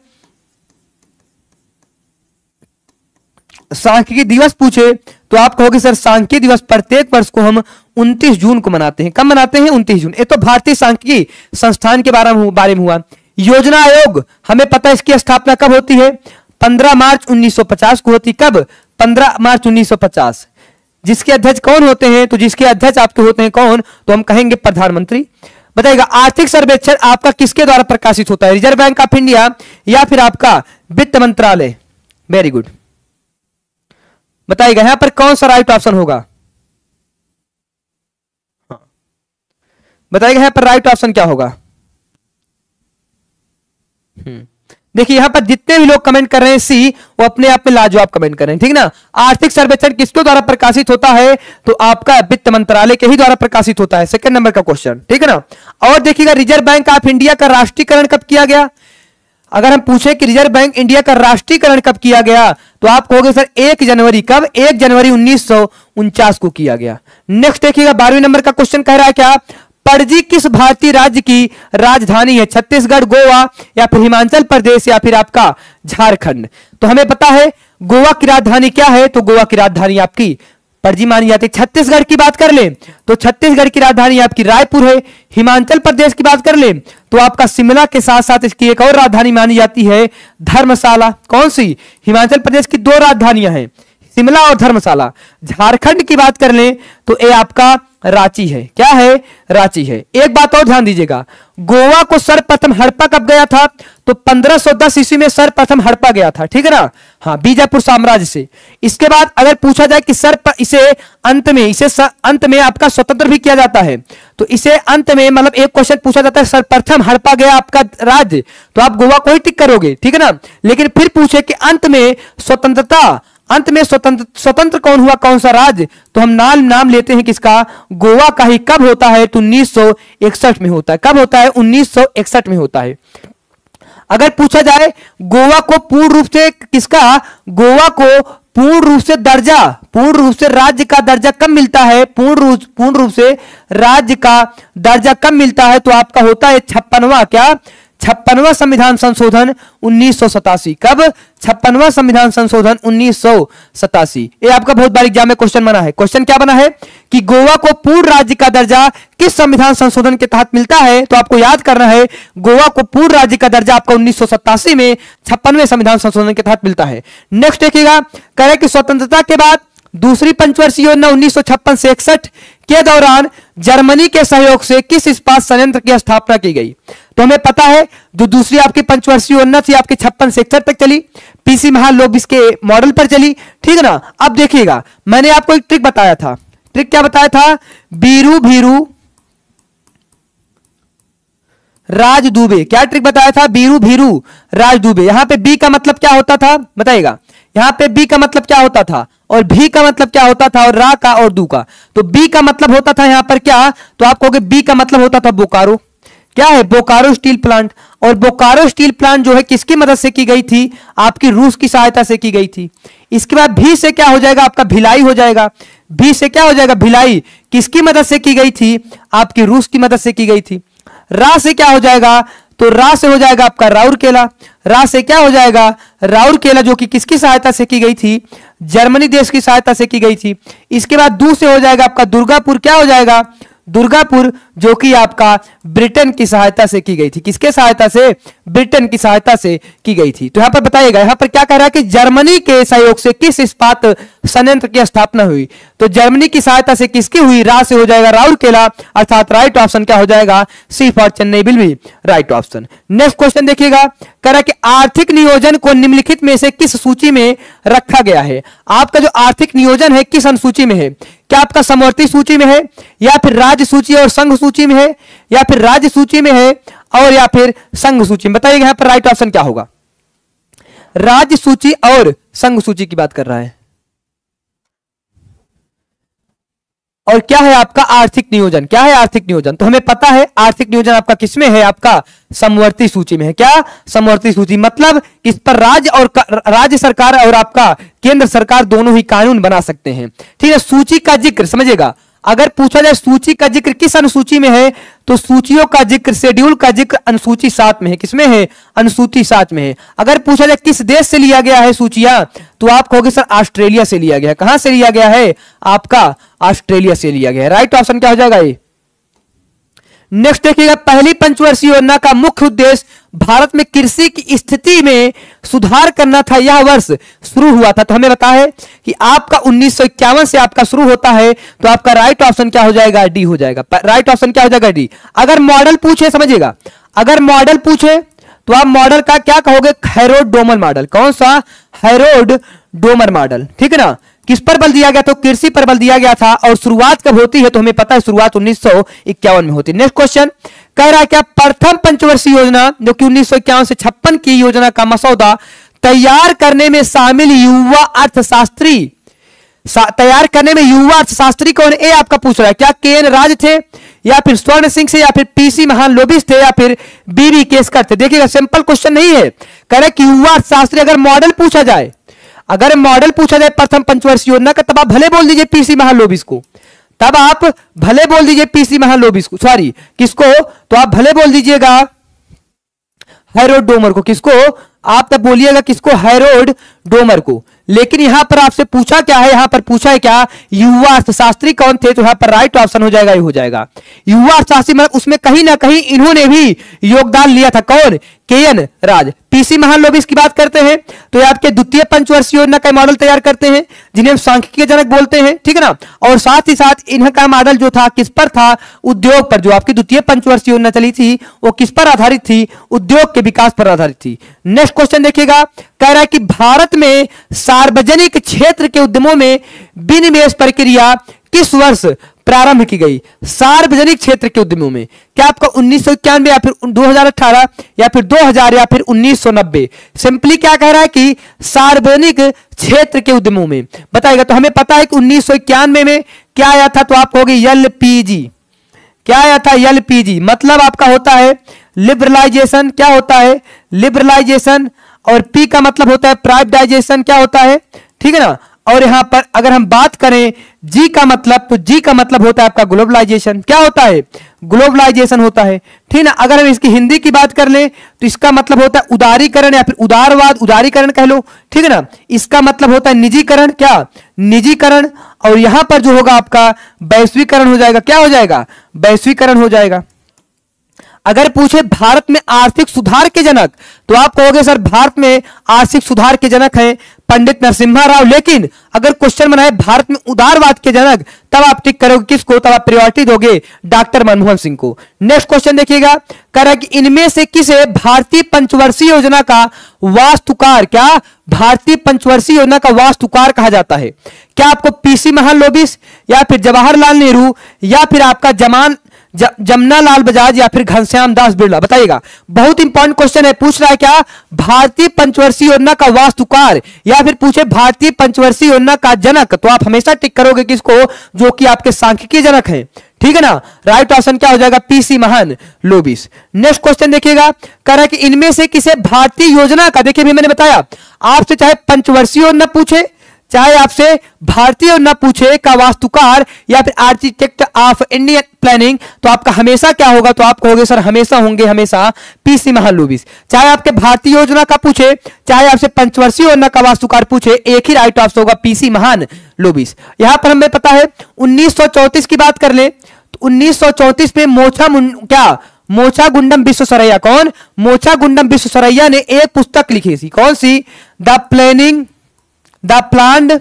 सांख्यिकी दिवस पूछे तो आप कहोगे सर सांख्यिकी दिवस प्रत्येक वर्ष को हम 29 जून को मनाते हैं। कब मनाते हैं? 29 जून। ये तो भारतीय सांख्यिकी संस्थान के बारे में हुआ। योजना आयोग, हमें पता है इसकी स्थापना कब होती है? 15 मार्च 1950 को होती। कब? 15 मार्च 1950। जिसके अध्यक्ष कौन होते हैं? तो जिसके अध्यक्ष आपके होते हैं कौन? तो हम कहेंगे प्रधानमंत्री। बताइएगा आर्थिक सर्वेक्षण आपका किसके द्वारा प्रकाशित होता है? रिजर्व बैंक ऑफ इंडिया या फिर आपका वित्त मंत्रालय? Very good. बताइएगा यहां पर कौन सा राइट ऑप्शन होगा? बताइएगा यहां पर राइट ऑप्शन क्या होगा? देखिए यहां पर जितने भी लोग कमेंट कर रहे हैं सी, वो अपने आप में लाजवाब कमेंट कर रहे हैं, ठीक ना। आर्थिक सर्वेक्षण किसके द्वारा प्रकाशित होता है? तो आपका वित्त मंत्रालय के ही द्वारा प्रकाशित होता है। सेकंड नंबर का क्वेश्चन, ठीक है ना। और देखिएगा रिजर्व बैंक ऑफ इंडिया का राष्ट्रीयकरण कब किया गया? अगर हम पूछे कि रिजर्व बैंक इंडिया का राष्ट्रीयकरण कब किया गया तो आप कहोगे सर 1 जनवरी। कब? 1 जनवरी 1949 को किया गया। नेक्स्ट देखिएगा 12वें नंबर का क्वेश्चन कह रहा है क्या? पणजी किस भारतीय राज्य की राजधानी है? छत्तीसगढ़, गोवा या फिर हिमाचल प्रदेश या फिर आपका झारखंड? तो हमें पता है गोवा की राजधानी क्या है? तो गोवा की राजधानी आपकी पणजी मानी जाती है। छत्तीसगढ़ की बात कर ले तो छत्तीसगढ़ की राजधानी आपकी रायपुर है। हिमाचल प्रदेश की बात कर ले तो आपका शिमला के साथ साथ इसकी एक और राजधानी मानी जाती है धर्मशाला। कौन सी? हिमाचल प्रदेश की 2 राजधानियां हैं, शिमला और धर्मशाला। झारखंड की बात कर ले तो ये आपका रांची है। क्या है? रांची है। एक बात और ध्यान दीजिएगा, गोवा को सर्वप्रथम हड़पा कब गया था? तो 1510 ईस्वी में सर्वप्रथम हड़पा गया था, ठीक है ना। हाँ, बीजापुर साम्राज्य से। इसके बाद अगर पूछा जाए कि इसे अंत में आपका स्वतंत्र भी किया जाता है तो इसे अंत में मतलब एक क्वेश्चन पूछा जाता है सर्वप्रथम हड़पा गया आपका राज्य, तो आप गोवा को ही टिक करोगे, ठीक है ना। लेकिन फिर पूछे कि अंत में स्वतंत्र कौन हुआ, कौन सा राज्य? तो हम नाम लेते हैं किसका? गोवा का ही। कब होता है? तो 1961 में होता है। कब होता है? 1961 में होता है। अगर पूछा जाए गोवा को पूर्ण रूप से किसका? गोवा को पूर्ण रूप से राज्य का दर्जा कब मिलता है? पूर्ण रूप से राज्य का दर्जा कब मिलता है? तो आपका होता है 56वां क्या? 56वां संविधान संशोधन 1987। कब? 56वां संविधान संशोधन 1987। ये आपका बहुत बार एग्जाम में क्वेश्चन बना है। क्वेश्चन क्या बना है कि गोवा को पूर्ण राज्य का दर्जा किस संविधान संशोधन के तहत मिलता है? तो आपको याद करना है गोवा को पूर्ण राज्य का दर्जा आपका 1987 में 56वें संविधान संशोधन के तहत मिलता है। नेक्स्ट देखिएगा, कह रहे कि स्वतंत्रता के बाद दूसरी पंचवर्षीय योजना 1956 से 61 के दौरान जर्मनी के सहयोग से किस इस्पात संयंत्र की स्थापना की गई? तो हमें पता है जो दूसरी आपकी पंचवर्षीय योजना थी आपकी 56 से 61 तक चली, पीसी महान लोबिस के मॉडल पर चली, ठीक है ना। अब देखिएगा मैंने आपको एक ट्रिक बताया था। ट्रिक क्या बताया था? बीरू भीरू राज दुबे। क्या ट्रिक बताया था? बीरू भीरू राज दुबे। यहां पे बी का मतलब क्या होता था बताइएगा? यहां पे बी का मतलब क्या होता था और भी का मतलब क्या होता था और रा का और दू का? तो बी का मतलब होता था यहां पर क्या? तो आप कहोगे बी का मतलब होता था बोकारो। क्या है? Bokaro steel plant. और बोकारो स्टील प्लांट जो है किसकी मदद से की गई थी? आपकी रूस की सहायता से की गई थी। इसके बाद भी से क्या हो जाएगा? आपका भिलाई हो जाएगा। भी से क्या हो जाएगा? भिलाई। किसकी मदद से की गई थी? आपकी रूस की मदद से की गई थी। रा से क्या हो जाएगा? तो रा से हो जाएगा आपका राउरकेला। रा से क्या हो जाएगा? राउरकेला, जो कि किसकी सहायता से की गई थी? जर्मनी देश की सहायता से की गई थी। इसके बाद दू से हो जाएगा आपका दुर्गापुर। क्या हो जाएगा? दुर्गापुर, जो कि आपका ब्रिटेन की सहायता से की गई थी। किसके सहायता से? ब्रिटेन की सहायता से की गई थी। तो यहां पर बताइएगा, यहां पर क्या कह रहा है कि जर्मनी के सहयोग से किस इस्पात संयंत्र की स्थापना हुई? तो जर्मनी की सहायता से किसकी हुई? रा से हो जाएगा राउरकेला, अर्थात राइट ऑप्शन क्या हो जाएगा? C for Chennai will be right option. Next question देखिएगा, कह रहा है कि आर्थिक नियोजन को निम्नलिखित में से किस सूची में रखा गया है? आपका जो आर्थिक नियोजन है किस अनुसूची में है? क्या आपका समवर्ती सूची में है, या फिर राज्य सूची और संघ सूची में है, या फिर राज्य सूची में है और या फिर संघ सूची में? बताइएगा यहां पर राइट ऑप्शन क्या होगा? राज्य सूची और संघ सूची की बात कर रहा है। और क्या है आपका आर्थिक नियोजन। क्या है आर्थिक नियोजन, तो हमें पता है आर्थिक नियोजन आपका किसमें है, आपका समवर्ती सूची में है। क्या समवर्ती सूची, मतलब इस पर राज्य सरकार और आपका केंद्र सरकार दोनों ही कानून बना सकते हैं। ठीक है, सूची का जिक्र समझिएगा, अगर पूछा जाए सूची का जिक्र किस अनुसूची में है, तो सूचियों का जिक्र, शेड्यूल का जिक्र अनुसूची 7 में है। किसमें है, अनुसूची 7 में है। अगर पूछा जाए किस देश से लिया गया है सूचियां, तो आप कहोगे सर ऑस्ट्रेलिया से लिया गया। कहां से लिया गया है, आपका ऑस्ट्रेलिया से लिया गया है। राइट ऑप्शन क्या हो जाएगा ये। नेक्स्ट देखिएगा, पहली पंचवर्षीय योजना का मुख्य उद्देश्य भारत में कृषि की स्थिति में सुधार करना था। यह वर्ष शुरू हुआ था, तो हमें पता है कि आपका 1951 से आपका शुरू होता है, तो आपका राइट ऑप्शन क्या हो जाएगा, डी हो जाएगा। राइट ऑप्शन क्या हो जाएगा, डी। अगर मॉडल पूछे, समझिएगा, अगर मॉडल पूछे तो आप मॉडल का क्या कहोगे, हैरोल्ड डोमर मॉडल। कौन सा, हैरोल्ड डोमर मॉडल। ठीक है ना, किस पर बल दिया गया, तो कृषि पर बल दिया गया था। और शुरुआत कब होती है, तो हमें पता है शुरुआत 1951 में होती है। नेक्स्ट क्वेश्चन कह रहा है क्या प्रथम पंचवर्षीय योजना जो कि 1951 से 56 की योजना का मसौदा तैयार करने में शामिल युवा अर्थशास्त्री, तैयार करने में युवा अर्थशास्त्री कौन, ए आपका पूछ रहा है, क्या के.एन. राज थे, या फिर स्वर्ण सिंह से, या फिर पी.सी. महालनोबिस थे, या फिर बी.वी. केसकर थे। देखिएगा सिंपल क्वेश्चन नहीं है, कह रहे कि युवा अर्थशास्त्री। अगर मॉडल पूछा जाए, अगर मॉडल पूछा जाए प्रथम पंचवर्षीय योजना का, तब आप भले बोल दीजिए पी.सी. महालनोबिस को, तब आप भले बोल दीजिए पी.सी. महालनोबिस को, सॉरी किसको, तो आप भले बोल दीजिएगा हैरोल्ड डोमर को। किसको, आप तब बोलिएगा किसको, हैरोल्ड डोमर को। लेकिन यहां पर आपसे पूछा क्या है, यहां पर पूछा है क्या, युवा अर्थशास्त्री कौन थे, तो यहां पर राइट ऑप्शन हो जाएगा, ये हो जाएगा युवा अर्थशास्त्री। मतलब उसमें कहीं ना कहीं इन्होंने भी योगदान लिया था। कौन, के.एन. राज। पी.सी. महालनोबिस की बात करते हैं तो ये आपके द्वितीय पंचवर्षीय योजना का मॉडल तैयार करते हैं, जिन्हें हम सांख्यिकीय जनक बोलते हैं। ठीक है ना, और साथ ही साथ इनका मॉडल जो था किस पर था, उद्योग पर। जो आपकी द्वितीय पंचवर्षीय योजना चली थी वो किस पर आधारित थी, उद्योग के विकास पर आधारित थी। नेक्स्ट क्वेश्चन देखिएगा, कह रहा है कि भारत में सार्वजनिक क्षेत्र के उद्यमों में विनिवेश प्रक्रिया किस वर्ष प्रारंभ की गई, सार्वजनिक क्षेत्र के उद्यमों में। क्या आपका 1991 या फिर 2018 या फिर 2000 या फिर 1990। सिंपली क्या कह रहा है कि सार्वजनिक क्षेत्र के उद्यमों में बताएगा। तो हमें पता है कि 1991 में क्या आया था, तो आप कहोगे एलपीजी। क्या आया था, एलपीजी। मतलब आपका होता है लिबरलाइजेशन। क्या होता है, लिबरलाइजेशन। और पी का मतलब होता है प्राइवेटाइजेशन। क्या होता है, ठीक है ना। और यहां पर अगर हम बात करें जी का मतलब, तो जी का मतलब होता है आपका ग्लोबलाइजेशन। क्या होता है, ग्लोबलाइजेशन होता है। ठीक ना। अगर हम इसकी हिंदी की बात कर लें तो इसका मतलब होता है उदारीकरण या फिर उदारवाद, उदारीकरण कह लो। ठीक है ना। इसका मतलब होता है निजीकरण। क्या, निजीकरण। और यहां पर जो होगा आपका वैश्वीकरण हो जाएगा। क्या हो जाएगा, वैश्वीकरण हो जाएगा। अगर पूछे भारत में आर्थिक सुधार के जनक, तो आप कहोगे सर भारत में आर्थिक सुधार के जनक हैं पंडित नरसिम्हा राव। लेकिन अगर क्वेश्चन बनाए भारत में उदारवाद के जनक, तब आप टिक करोगे किसको, तब आप प्रायोरिटी दोगे डॉक्टर मनमोहन सिंह को। नेक्स्ट क्वेश्चन देखिएगा, कह रहा है कि इनमें से किसे भारतीय पंचवर्षीय योजना का वास्तुकार, क्या भारतीय पंचवर्षीय योजना का वास्तुकार कहा जाता है। क्या आपको पी.सी. महालनोबिस, या फिर जवाहरलाल नेहरू, या फिर आपका जमनालाल बजाज, या फिर घनश्याम दास बिरला। बताइएगा, बहुत इंपॉर्टेंट क्वेश्चन है। पूछ रहा है क्या भारतीय पंचवर्षीय योजना का वास्तुकार, या फिर पूछे भारतीय पंचवर्षीय योजना का जनक, तो आप हमेशा टिक करोगे किसको, जो कि आपके सांख्यिकीय जनक हैं। ठीक है ना। राइट ऑप्शन क्या हो जाएगा, पी.सी. महालनोबिस। नेक्स्ट क्वेश्चन देखिएगा, कह रहा है कि इनमें से किसे भारतीय योजना का, देखिए भी मैंने बताया आपसे, चाहे पंचवर्षीय योजना पूछे, चाहे आपसे भारतीय योजना पूछे का वास्तुकार, या फिर आर्किटेक्ट ऑफ इंडियन प्लानिंग, तो आपका हमेशा क्या होगा, तो आप कहोगे सर हमेशा होंगे हमेशा पी.सी. महालनोबिस। चाहे आपके भारतीय योजना का पूछे, चाहे आपसे पंचवर्षीय योजना का वास्तुकार पूछे, एक ही राइट ऑप्शन होगा पी.सी. महालनोबिस। यहां पर हमें पता है 1934 की बात कर ले, तो 1934 में मोचा गुंडम विश्वेश्वरैया। कौन, मोचा गुंडम विश्वेश्वरैया ने एक पुस्तक लिखी थी। कौन सी, the planned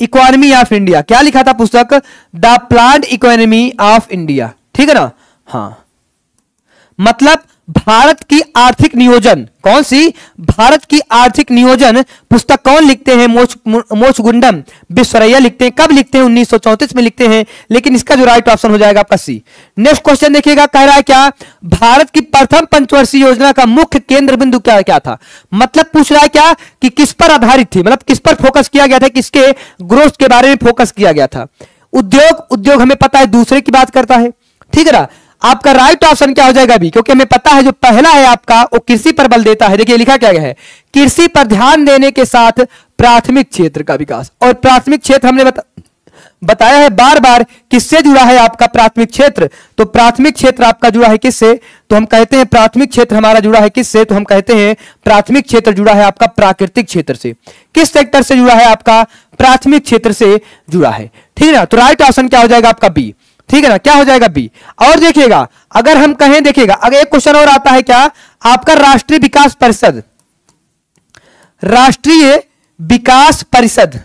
economy of India. क्या लिखा था पुस्तक, the planned economy of India. ठीक है ना। हाँ, मतलब भारत की आर्थिक नियोजन, कौन सी, भारत की आर्थिक नियोजन पुस्तक कौन लिखते हैं, मोचगुंडम विश्वेश्वरैया लिखते हैं। कब लिखते हैं, 1934 में लिखते हैं। लेकिन इसका जो राइट ऑप्शन हो जाएगा आपका सी। नेक्स्ट क्वेश्चन देखिएगा, कह रहा है क्या भारत की प्रथम पंचवर्षीय योजना का मुख्य केंद्र बिंदु क्या क्या था। मतलब पूछ रहा है क्या कि किस पर आधारित थी, मतलब किस पर फोकस किया गया था, किसके ग्रोथ के बारे में फोकस किया गया था। उद्योग, उद्योग हमें पता है दूसरे की बात करता है, ठीक है ना। आपका राइट ऑप्शन क्या हो जाएगा बी, क्योंकि हमें पता है जो पहला है आपका वो कृषि पर बल देता है। देखिए लिखा क्या गया है, कृषि पर ध्यान देने के साथ प्राथमिक क्षेत्र का विकास। और प्राथमिक क्षेत्र हमने बताया है बार बार किससे जुड़ा है आपका प्राथमिक क्षेत्र, तो प्राथमिक क्षेत्र आपका जुड़ा है किससे, तो हम कहते हैं प्राथमिक क्षेत्र हमारा जुड़ा है किससे, तो हम कहते हैं प्राथमिक क्षेत्र जुड़ा है आपका प्राकृतिक क्षेत्र से। किस सेक्टर से जुड़ा है आपका, प्राथमिक क्षेत्र से जुड़ा है, ठीक है ना। तो राइट ऑप्शन क्या हो जाएगा आपका बी, ठीक है ना, क्या हो जाएगा बी। और देखिएगा अगर हम कहें, देखिएगा अगर एक क्वेश्चन और आता है क्या, आपका राष्ट्रीय विकास परिषद, राष्ट्रीय विकास परिषद,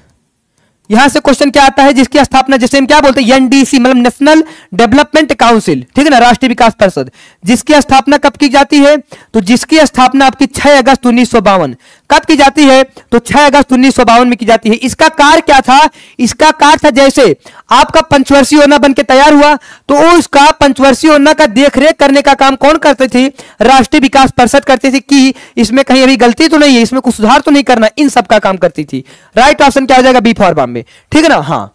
यहां से क्वेश्चन क्या आता है, जिसकी स्थापना जिसे हम क्या बोलते हैं एनडीसी, मतलब नेशनल डेवलपमेंट काउंसिल, ठीक है ना, राष्ट्रीय विकास परिषद, जिसकी स्थापना कब की जाती है, तो जिसकी स्थापना आपकी 6 अगस्त 1952 कब की जाती है, तो 6 अगस्त 1952 में की जाती है। इसका कार्य क्या था, इसका कार्य था जैसे आपका पंचवर्षीय योजना बन के तैयार हुआ, तो उसका पंचवर्षीय योजना का देखरेख करने का काम कौन करते थे, राष्ट्रीय विकास परिषद करती थी, कि इसमें कहीं अभी गलती तो नहीं है, इसमें कुछ सुधार तो नहीं करना, इन सब का काम करती थी। राइट ऑप्शन क्या हो जाएगा बी फॉर बॉम्बे, ठीक है ना। हाँ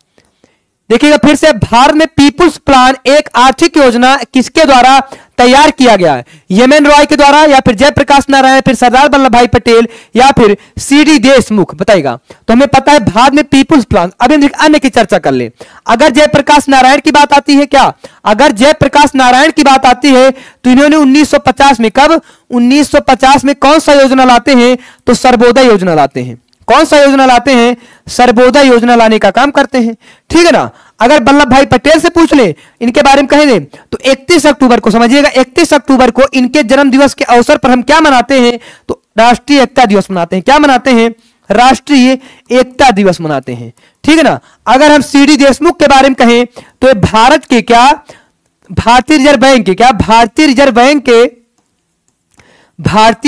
देखिएगा फिर से, भारत में पीपुल्स प्लान एक आर्थिक योजना किसके द्वारा तैयार किया गया है, एम.एन. रॉय के द्वारा, या फिर जयप्रकाश नारायण, फिर सरदार वल्लभ भाई पटेल, या फिर सी.डी. देशमुख, बताइएगा। तो हमें पता है भारत में पीपुल्स प्लान। अब हम अन्य की चर्चा कर ले, अगर जयप्रकाश नारायण की बात आती है क्या, अगर जयप्रकाश नारायण की बात आती है तो इन्होंने 1950 में, कब 1950 में कौन सा योजना लाते हैं, तो सर्वोदय योजना लाते हैं। कौन सा योजना लाते हैं, सर्वोदय योजना लाने का काम करते हैं, ठीक है ना। अगर वल्लभ भाई पटेल से पूछ ले इनके बारे में कहें तो 31 अक्टूबर को, समझिएगा 31 अक्टूबर को इनके जन्म दिवस के अवसर पर हम क्या मनाते हैं, तो राष्ट्रीय एकता दिवस मनाते हैं। क्या मनाते हैं, राष्ट्रीय एकता दिवस मनाते हैं, ठीक है ना। अगर हम सी.डी. देशमुख के बारे में कहें तो भारत के क्या, भारतीय रिजर्व बैंक के क्या, भारतीय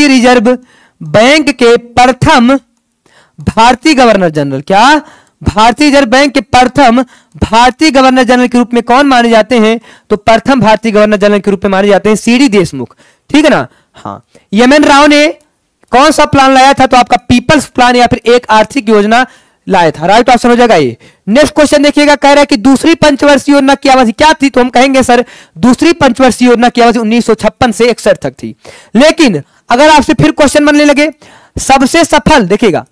रिजर्व बैंक के प्रथम भारतीय गवर्नर जनरल, क्या भारतीय रिजर्व बैंक के प्रथम भारतीय गवर्नर जनरल के रूप में कौन माने जाते हैं, तो प्रथम भारतीय गवर्नर जनरल के रूप में माने जाते हैं सी.डी. देशमुख, ठीक है ना। हाँ एम.एन. राव ने कौन सा प्लान लाया था, तो आपका पीपल्स प्लान या फिर एक आर्थिक योजना लाया था। राइट ऑप्शन हो जाएगा ये। नेक्स्ट क्वेश्चन देखिएगा, कह रहा है कि दूसरी पंचवर्षीय योजना की अवधि क्या थी, तो हम कहेंगे सर दूसरी पंचवर्षीय योजना की अवधि 1956 से 61 तक थी। लेकिन अगर आपसे फिर क्वेश्चन बनने लगे सबसे सफल, देखिएगा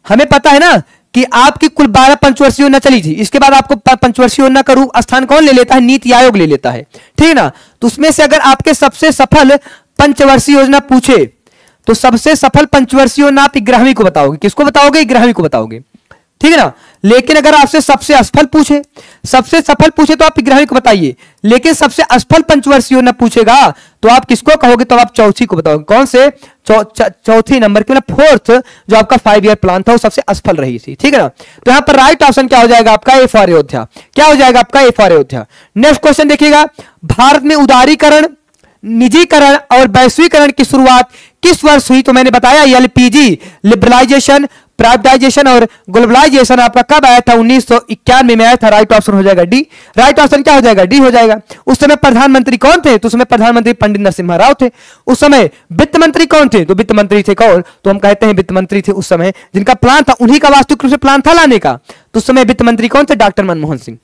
हमें पता है ना कि आपकी कुल 12 पंचवर्षीय योजना चली थी, इसके बाद आपको पंचवर्षीय योजना का रूप स्थान कौन ले लेता है, नीति आयोग ले लेता है, ठीक है ना। तो उसमें से अगर आपके सबसे सफल पंचवर्षीय योजना पूछे तो सबसे सफल पंचवर्षीय योजना आप 11वीं को बताओगे, किसको बताओगे, 11वीं को बताओगे, ठीक है ना। लेकिन अगर आपसे सबसे असफल पूछे तो आप 11वीं को बताइए, लेकिन सबसे असफल पंचवर्षीय योजना पूछेगा तो आप किसको कहोगे, तो आप चौथी को बताओगे। कौन से, चौथी नंबर की, मतलब फोर्थ जो आपका 5 ईयर प्लान था वो सबसे असफल रही थी, ठीक है ना। तो यहां पर राइट ऑप्शन क्या हो जाएगा आपका, ए फॉर अयोध्या। क्या हो जाएगा आपका, A for Ayodhya. Next question देखिएगा, भारत में उदारीकरण, निजीकरण और वैश्वीकरण की शुरुआत किस वर्ष हुई, तो मैंने बताया एलपीजी, लिबरलाइजेशन, प्राइवेटाइजेशन और ग्लोबलाइजेशन आपका कब आया था, 1991 में आया था। राइट ऑप्शन हो जाएगा डी। राइट ऑप्शन क्या हो जाएगा, डी हो जाएगा। उस समय प्रधानमंत्री कौन थे, तो उस समय प्रधानमंत्री पंडित नरसिम्हा राव थे। उस समय वित्त मंत्री कौन थे, तो वित्त मंत्री थे कौन, तो हम कहते हैं वित्त मंत्री थे उस समय, जिनका प्लान था, उन्हीं का वास्तविक रूप से प्लान था लाने का, तो उस समय वित्त मंत्री कौन थे, doctor Manmohan Singh.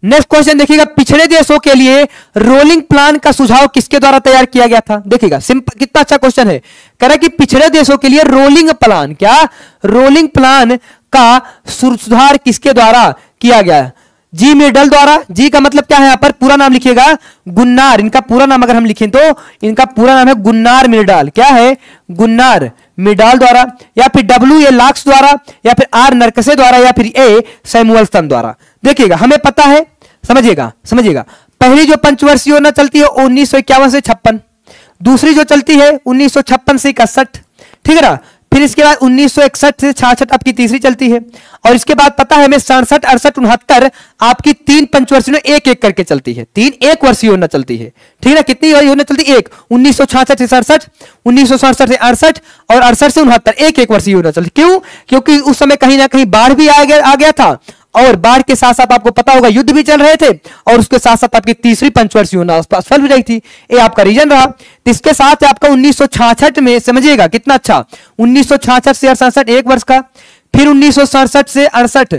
Next question देखिएगा, पिछड़े देशों के लिए रोलिंग प्लान का सुझाव किसके द्वारा तैयार किया गया था। देखिएगा सिंपल, कितना अच्छा क्वेश्चन है। कह रहा है कि पिछड़े देशों के लिए रोलिंग प्लान, क्या रोलिंग प्लान का सुधार किसके द्वारा किया गया, जी मिर्डल द्वारा। जी का मतलब क्या है, यहां पर पूरा नाम लिखिएगा गुन्नार, इनका पूरा नाम अगर हम लिखें तो इनका पूरा नाम है गुन्नार मिर्डाल। क्या है, गुन्नार मिर्डाल द्वारा, या फिर W.A. लॉक्स द्वारा, या फिर R. नरकसे द्वारा, या फिर A. सैमुअल्सन द्वारा। देखिएगा हमें पता है, समझिएगा पहली जो पंचवर्षीय योजना चलती है 1951 से 56, दूसरी जो चलती है 1956 से 61, ठीक है ना। फिर इसके बाद 1961 से 66 आपकी तीसरी चलती है, और इसके बाद पता है हमें 67, 68, 69 आपकी 3 पंचवर्षीय योजना एक एक करके चलती है, 3 एक वर्षीय योजना चलती है, ठीक है ना। कितनी योजना चलती है, एक 1966 से 67, 1967 से 68 और 68 से 69 एक एक वर्षीय योजना चलती। क्यों, क्योंकि उस समय कहीं ना कहीं बाढ़ भी आ गया था, और बाढ़ के साथ साथ आपको पता होगा युद्ध भी चल रहे थे, और उसके साथ साथ आपकी तीसरी पंचवर्षीय योजना असफल हो रही थी। ये आपका रीजन रहा। इसके साथ आपका 1966 में, समझिएगा कितना अच्छा, 1966 से 68 एक वर्ष का, फिर 1967 से 68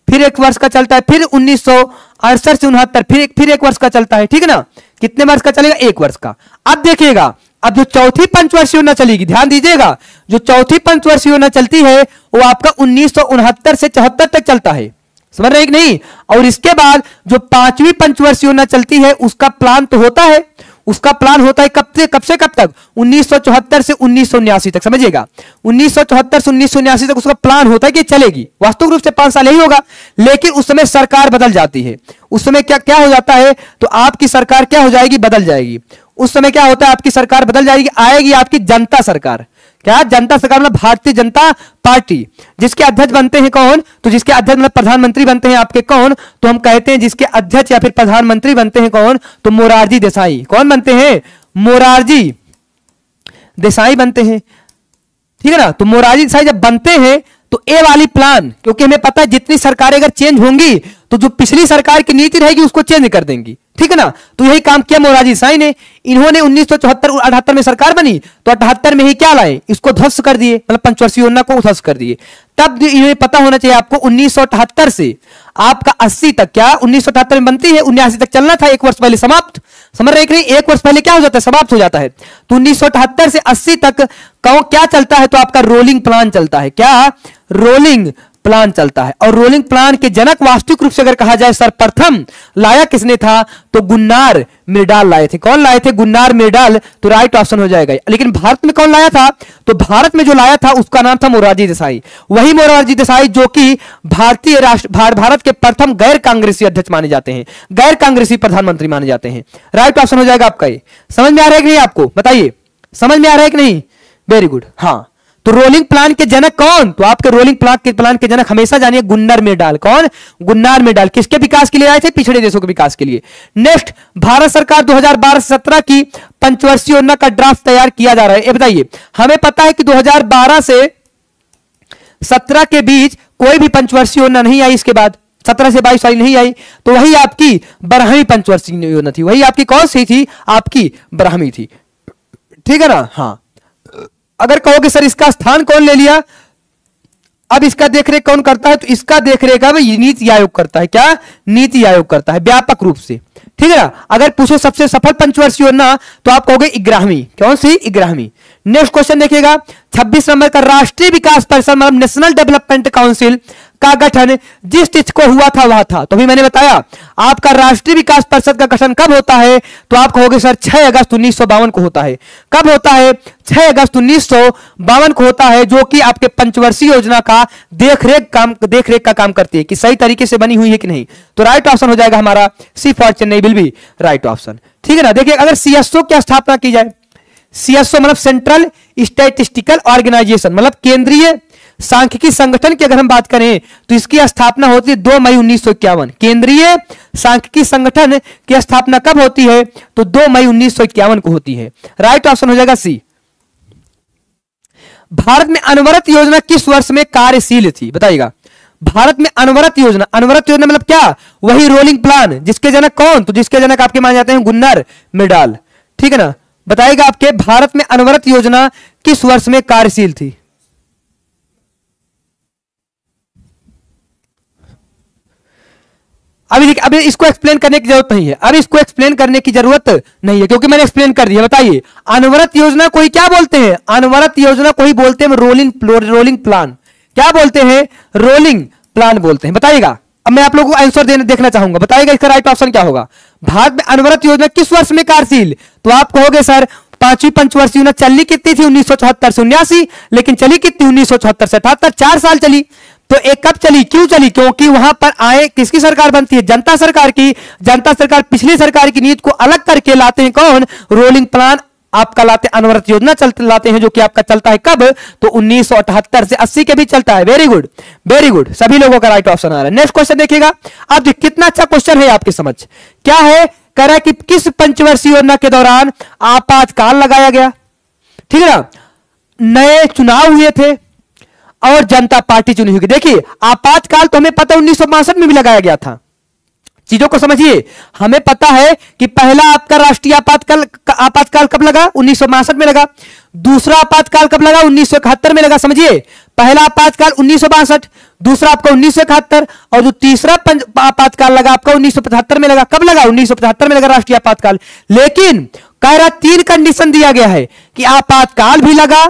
फिर एक वर्ष का चलता है, फिर 1968 से 69 फिर एक वर्ष का चलता है, ठीक है ना। कितने वर्ष का चलेगा? एक वर्ष का। अब देखिएगा, अब जो चौथी पंचवर्षीय योजना चलेगी, ध्यान दीजिएगा, जो चौथी पंचवर्षीय योजना चलती है वो आपका 1969 से 74 तक चलता है, समझ रहे हैं कि नहीं। और इसके बाद जो पांचवी पंचवर्षीय योजना चलती है उसका प्लान तो होता है, उसका प्लान होता है कब से कब तक? 1974 से 1979 तक, समझिएगा। 1974 से 1979 तक उसका प्लान होता है कि चलेगी, वास्तविक रूप से 5 साल यही होगा। लेकिन उस समय सरकार बदल जाती है, उस समय क्या क्या हो जाता है, तो आपकी सरकार क्या हो जाएगी? बदल जाएगी। उस समय क्या होता है? आपकी सरकार बदल जाएगी, आएगी आपकी जनता सरकार। क्या? जनता सरकार मतलब भारतीय जनता पार्टी, जिसके अध्यक्ष बनते हैं कौन? तो जिसके अध्यक्ष मतलब प्रधानमंत्री बनते हैं आपके कौन? तो हम कहते हैं जिसके अध्यक्ष या फिर प्रधानमंत्री बनते हैं कौन? तो मोरारजी देसाई। कौन बनते हैं? मोरारजी देसाई बनते हैं, ठीक है ना। तो मोरारजी देसाई जब बनते हैं तो ए वाली प्लान, क्योंकि हमें पता है जितनी सरकारें अगर चेंज होंगी तो जो पिछली सरकार की नीति रहेगी उसको चेंज कर देंगी, ठीक है ना। तो यही काम किया मोरारजी देसाई ने। इन्होंने 1974-78 में सरकार बनी तो 78 में ही क्या लाए? इसको ध्वस्त कर दिए, मतलब पंचवर्षीय योजना को ध्वस्त कर दिए। तब इन्हें पता होना चाहिए आपको 1978 से आपका 80 तक, क्या 1978 में बनती है, 79 तक चलना था, एक वर्ष पहले समाप्त, समझ रहे हैं? एक वर्ष पहले क्या हो जाता है? समाप्त हो जाता है। तो 1978 से 80 तक क्या चलता है? तो आपका रोलिंग प्लान चलता है। क्या? रोलिंग प्लान चलता है। और रोलिंग प्लान के जनक वास्तविक रूप से अगर कहा जाए सर्वप्रथम लाया किसने था? तो गुन्नार मिर्डाल लाए थे। कौन लाए थे? गुन्नार मिर्डाल। तो राइट ऑप्शन हो जाएगा। लेकिन भारत में कौन लाया था? तो भारत में जो लाया था उसका नाम था मोरारजी देसाई। वही मोरारजी देसाई जो कि भारतीय भारत के प्रथम गैर कांग्रेसी अध्यक्ष माने जाते हैं, गैर कांग्रेसी प्रधानमंत्री माने जाते हैं। राइट ऑप्शन हो जाएगा आपका। ये समझ में आ रहा है कि नहीं आपको? बताइए, समझ में आ रहा है कि नहीं? Very good. हाँ, तो रोलिंग प्लान के जनक कौन? तो आपके रोलिंग प्लान के जनक हमेशा जानिए गुन्नार मिर्डाल। कौन? गुन्नार मिर्डाल। किसके विकास के लिए आए थे? पिछड़े देशों के विकास के लिए। नेक्स्ट, भारत सरकार 2012-17 की पंचवर्षीय योजना का ड्राफ्ट तैयार किया जा रहा है। ये बताइए, हमें पता है कि 2012 से 17 के बीच कोई भी पंचवर्षीय योजना नहीं आई, इसके बाद 17 से 22 वाली नहीं आई, तो वही आपकी 12वीं पंचवर्षीय योजना थी। वही आपकी कौन सी थी? आपकी 12वीं थी, ठीक है ना। हाँ, अगर कहोगे सर इसका स्थान कौन ले लिया, अब इसका देखरेख कौन करता है? तो इसका देखरेख अब नीति आयोग करता है। क्या? नीति आयोग करता है, व्यापक रूप से, ठीक है ना। अगर पूछो सबसे सफल पंचवर्षीय योजना तो आप कहोगे 11वीं। कौन सी? 11वीं। नेक्स्ट क्वेश्चन देखिएगा, 26 नंबर का, राष्ट्रीय विकास परिषद मतलब नेशनल डेवलपमेंट काउंसिल का गठन जिस तिथि को हुआ था वह था। तो भी मैंने बताया आपका राष्ट्रीय विकास परिषद का गठन कब होता है? तो आप कहोगे सर 6 अगस्त 1952 को होता है। कब होता है? 6 अगस्त 1952 को होता है, जो कि आपके पंचवर्षीय योजना का देखरेख का काम करती है कि सही तरीके से बनी हुई है कि नहीं। तो राइट ऑप्शन हो जाएगा हमारा C for Chennai will be right option, ठीक है ना। देखिए, अगर सीएसओ की स्थापना की जाए, सीएसओ मतलब सेंट्रल स्टैटिस्टिकल ऑर्गेनाइजेशन, मतलब केंद्रीय सांख्यिकी संगठन की अगर हम बात करें तो इसकी स्थापना होती है 2 मई 1951। केंद्रीय सांख्यिकी संगठन की स्थापना कब होती है? तो 2 मई 1951 को होती है। राइट ऑप्शन हो जाएगा सी। भारत में अनवरत योजना किस वर्ष में कार्यशील थी? बताइएगा। भारत में अनवरत योजना मतलब क्या? वही रोलिंग प्लान, जिसके जनक कौन? तो जिसके जनक आपके माने जाते हैं गुन्नार मिर्डाल, ठीक है ना। बताइएगा आपके भारत में अनवरत योजना किस वर्ष में कार्यशील थी? अभी इसको एक्सप्लेन करने की जरूरत नहीं है, अभी इसको एक्सप्लेन करने की जरूरत नहीं है क्योंकि मैंने एक्सप्लेन कर दिया। बताइए, अनवरत योजना को ही क्या बोलते हैं? अनवरत योजना को ही बोलते हैं रोलिंग प्लान। क्या बोलते हैं? रोलिंग प्लान बोलते हैं। बताइएगा, अब मैं आप लोगों को आंसर देखना चाहूंगा। बताइएगा इसका राइट ऑप्शन क्या होगा? भारत में अनवरत योजना किस वर्ष में कार्यशील? तो आप कहोगे सर पांचवी पंचवर्षीय योजना चलनी कितनी थी? 1974 से 79, लेकिन चली कितनी? 1974 से 78, 4 साल चली। तो एक कब चली? क्यों चली? क्योंकि वहां पर आए किसकी सरकार बनती है? जनता सरकार की। जनता सरकार पिछली सरकार की नीति को अलग करके लाते हैं कौन? रोलिंग प्लान आपका लाते, अनवरत योजना लाते हैं, जो कि आपका चलता है कब? तो 1978 से 80 के बीच चलता है। वेरी गुड, वेरी गुड, सभी लोगों का राइट ऑप्शन आ रहा है। नेक्स्ट क्वेश्चन देखिएगा। अब कितना अच्छा क्वेश्चन है आपके समझ। क्या है? कह रहा है कि किस पंचवर्षीय योजना के दौरान आपातकाल लगाया गया, ठीक है ना। नए चुनाव हुए थे और जनता पार्टी चुनी हुई। देखिए, आपातकाल तो हमें पता 1962 में भी लगाया गया था। चीजों को समझिए, हमें पता है कि पहला आपका राष्ट्रीय आपातकाल कब लगा? 1962 में लगा। दूसरा आपातकाल कब लगा? 1971 में लगा। समझिए, पहला आपातकाल 1962, दूसरा आपका 1971, और जो तीसरा आपातकाल लगा आपका 1975 में लगा। कब लगा? 1975 में लगा राष्ट्रीय आपातकाल। लेकिन कह रहा 3 कंडीशन दिया गया है कि आपातकाल भी लगा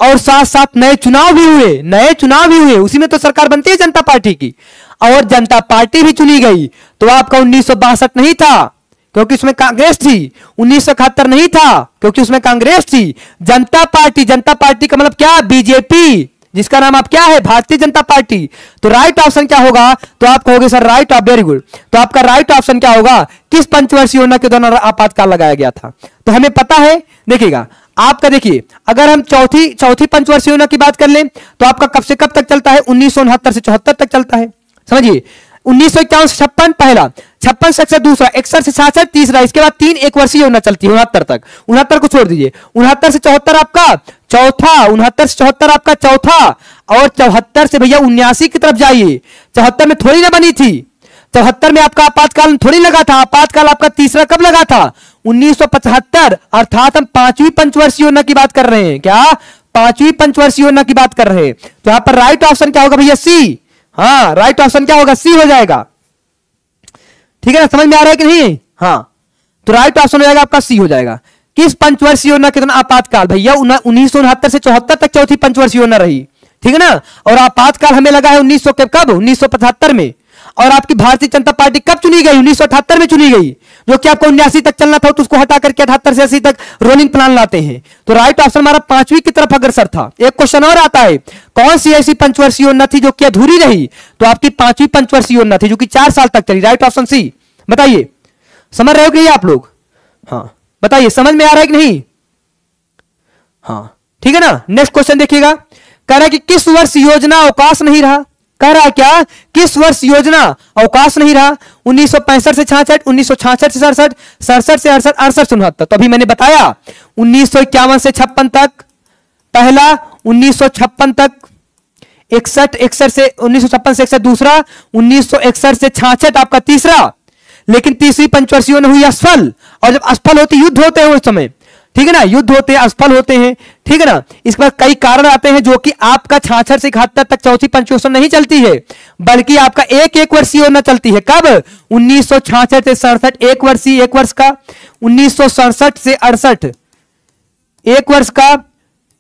और साथ साथ नए चुनाव भी हुए, नए चुनाव भी हुए। उसी में तो सरकार बनती है जनता पार्टी की, और जनता पार्टी भी चुनी गई। तो आपका 1962 नहीं था क्योंकि उसमें कांग्रेस थी, 1971 नहीं था क्योंकि उसमें कांग्रेस थी। जनता पार्टी, जनता पार्टी का मतलब क्या? बीजेपी, जिसका नाम आप क्या है? भारतीय जनता पार्टी। तो राइट ऑप्शन क्या होगा? तो आप कहोगे sir right of, very good. तो आपका राइट ऑप्शन क्या होगा? किस पंचवर्षीय योजना के दौरान आपातकाल लगाया गया था? तो हमें पता है, देखिएगा आपका, देखिए अगर हम चौथी पंचवर्षीय योजना की बात कर लें तो आपका कब से कब तक चलता है? 1969 से 74 तक चलता है। समझिए, 1951 से 56 पहला, 56 से 61 दूसरा, 61 से 66 तीसरा, इसके बाद 3 एक वर्षीय योजना चलती है 69 तक। 69 को छोड़ दीजिए, 69 से 74 आपका चौथा, 69 से 74 आपका चौथा, और 74 से भैया 79 की तरफ जाइए। 74 में थोड़ी ना बनी थी, 74 में आपका आपातकाल थोड़ी लगा था। आपातकाल आपका तीसरा कब लगा था? 1975, अर्थात हम 5वीं पंचवर्षीय योजना की बात कर रहे हैं। क्या? 5वीं पंचवर्षीय योजना की बात कर रहे हैं। तो यहां पर राइट ऑप्शन क्या होगा भैया? सी। हाँ, राइट ऑप्शन क्या होगा? सी हो जाएगा। ठीक है ना, समझ में आ रहा है कि नहीं? हाँ, तो राइट ऑप्शन हो जाएगा आपका सी हो जाएगा। किस पंचवर्षीय योजना के दौरान आपातकाल? भैया 1969 से 74 तक चौथी पंचवर्षीय योजना रही, ठीक है ना। और आपातकाल हमें लगा है 1900 के कब? 1975 में। और आपकी भारतीय जनता पार्टी कब चुनी गई? 1978 में चुनी गई, जो कि आपको 79 तक चलना था, तो उसको हटा करके 78 से 80 तक रोलिंग प्लान लाते हैं। तो राइट ऑप्शन हमारा 5वीं की तरफ अग्रसर था। एक क्वेश्चन और आता है, कौन सी ऐसी पंचवर्षीय योजना थी जो कि अधूरी रही? तो आपकी 5वीं पंचवर्षीय योजना थी जो कि 4 साल तक चली। Right option C. बताइए, समझ रहे हो कि नहीं आप लोग? हाँ, बताइए समझ में आ रहा है कि नहीं? हाँ, ठीक है ना। नेक्स्ट क्वेश्चन देखिएगा, कह रहा है कि किस वर्ष योजना अवकाश नहीं रहा? कह रहा है क्या? किस वर्ष योजना अवकाश नहीं रहा? 1965 से 66, 1966 से 67, 67 से 68, 68 से 69। तो अभी मैंने बताया 1951 से 56 तक पहला, 1956 तक 61 से 1956 से 61 दूसरा, 1961 से 66 आपका तीसरा। लेकिन तीसरी पंचवर्षीय योजना हुई असफल, और जब असफल होती, युद्ध होते हैं उस समय, ठीक है ना, युद्ध होते हैं, असफल होते हैं, ठीक है ना। इसके बाद कई कारण आते हैं जो कि आपका 66 से 71 तक चौथी पंचवर्षीय नहीं चलती है, बल्कि आपका एक वर्षीय योजना चलती है। कब? 1966 से 67 एक वर्षीय, 1 वर्ष का, 1967 से 68 1 वर्ष का,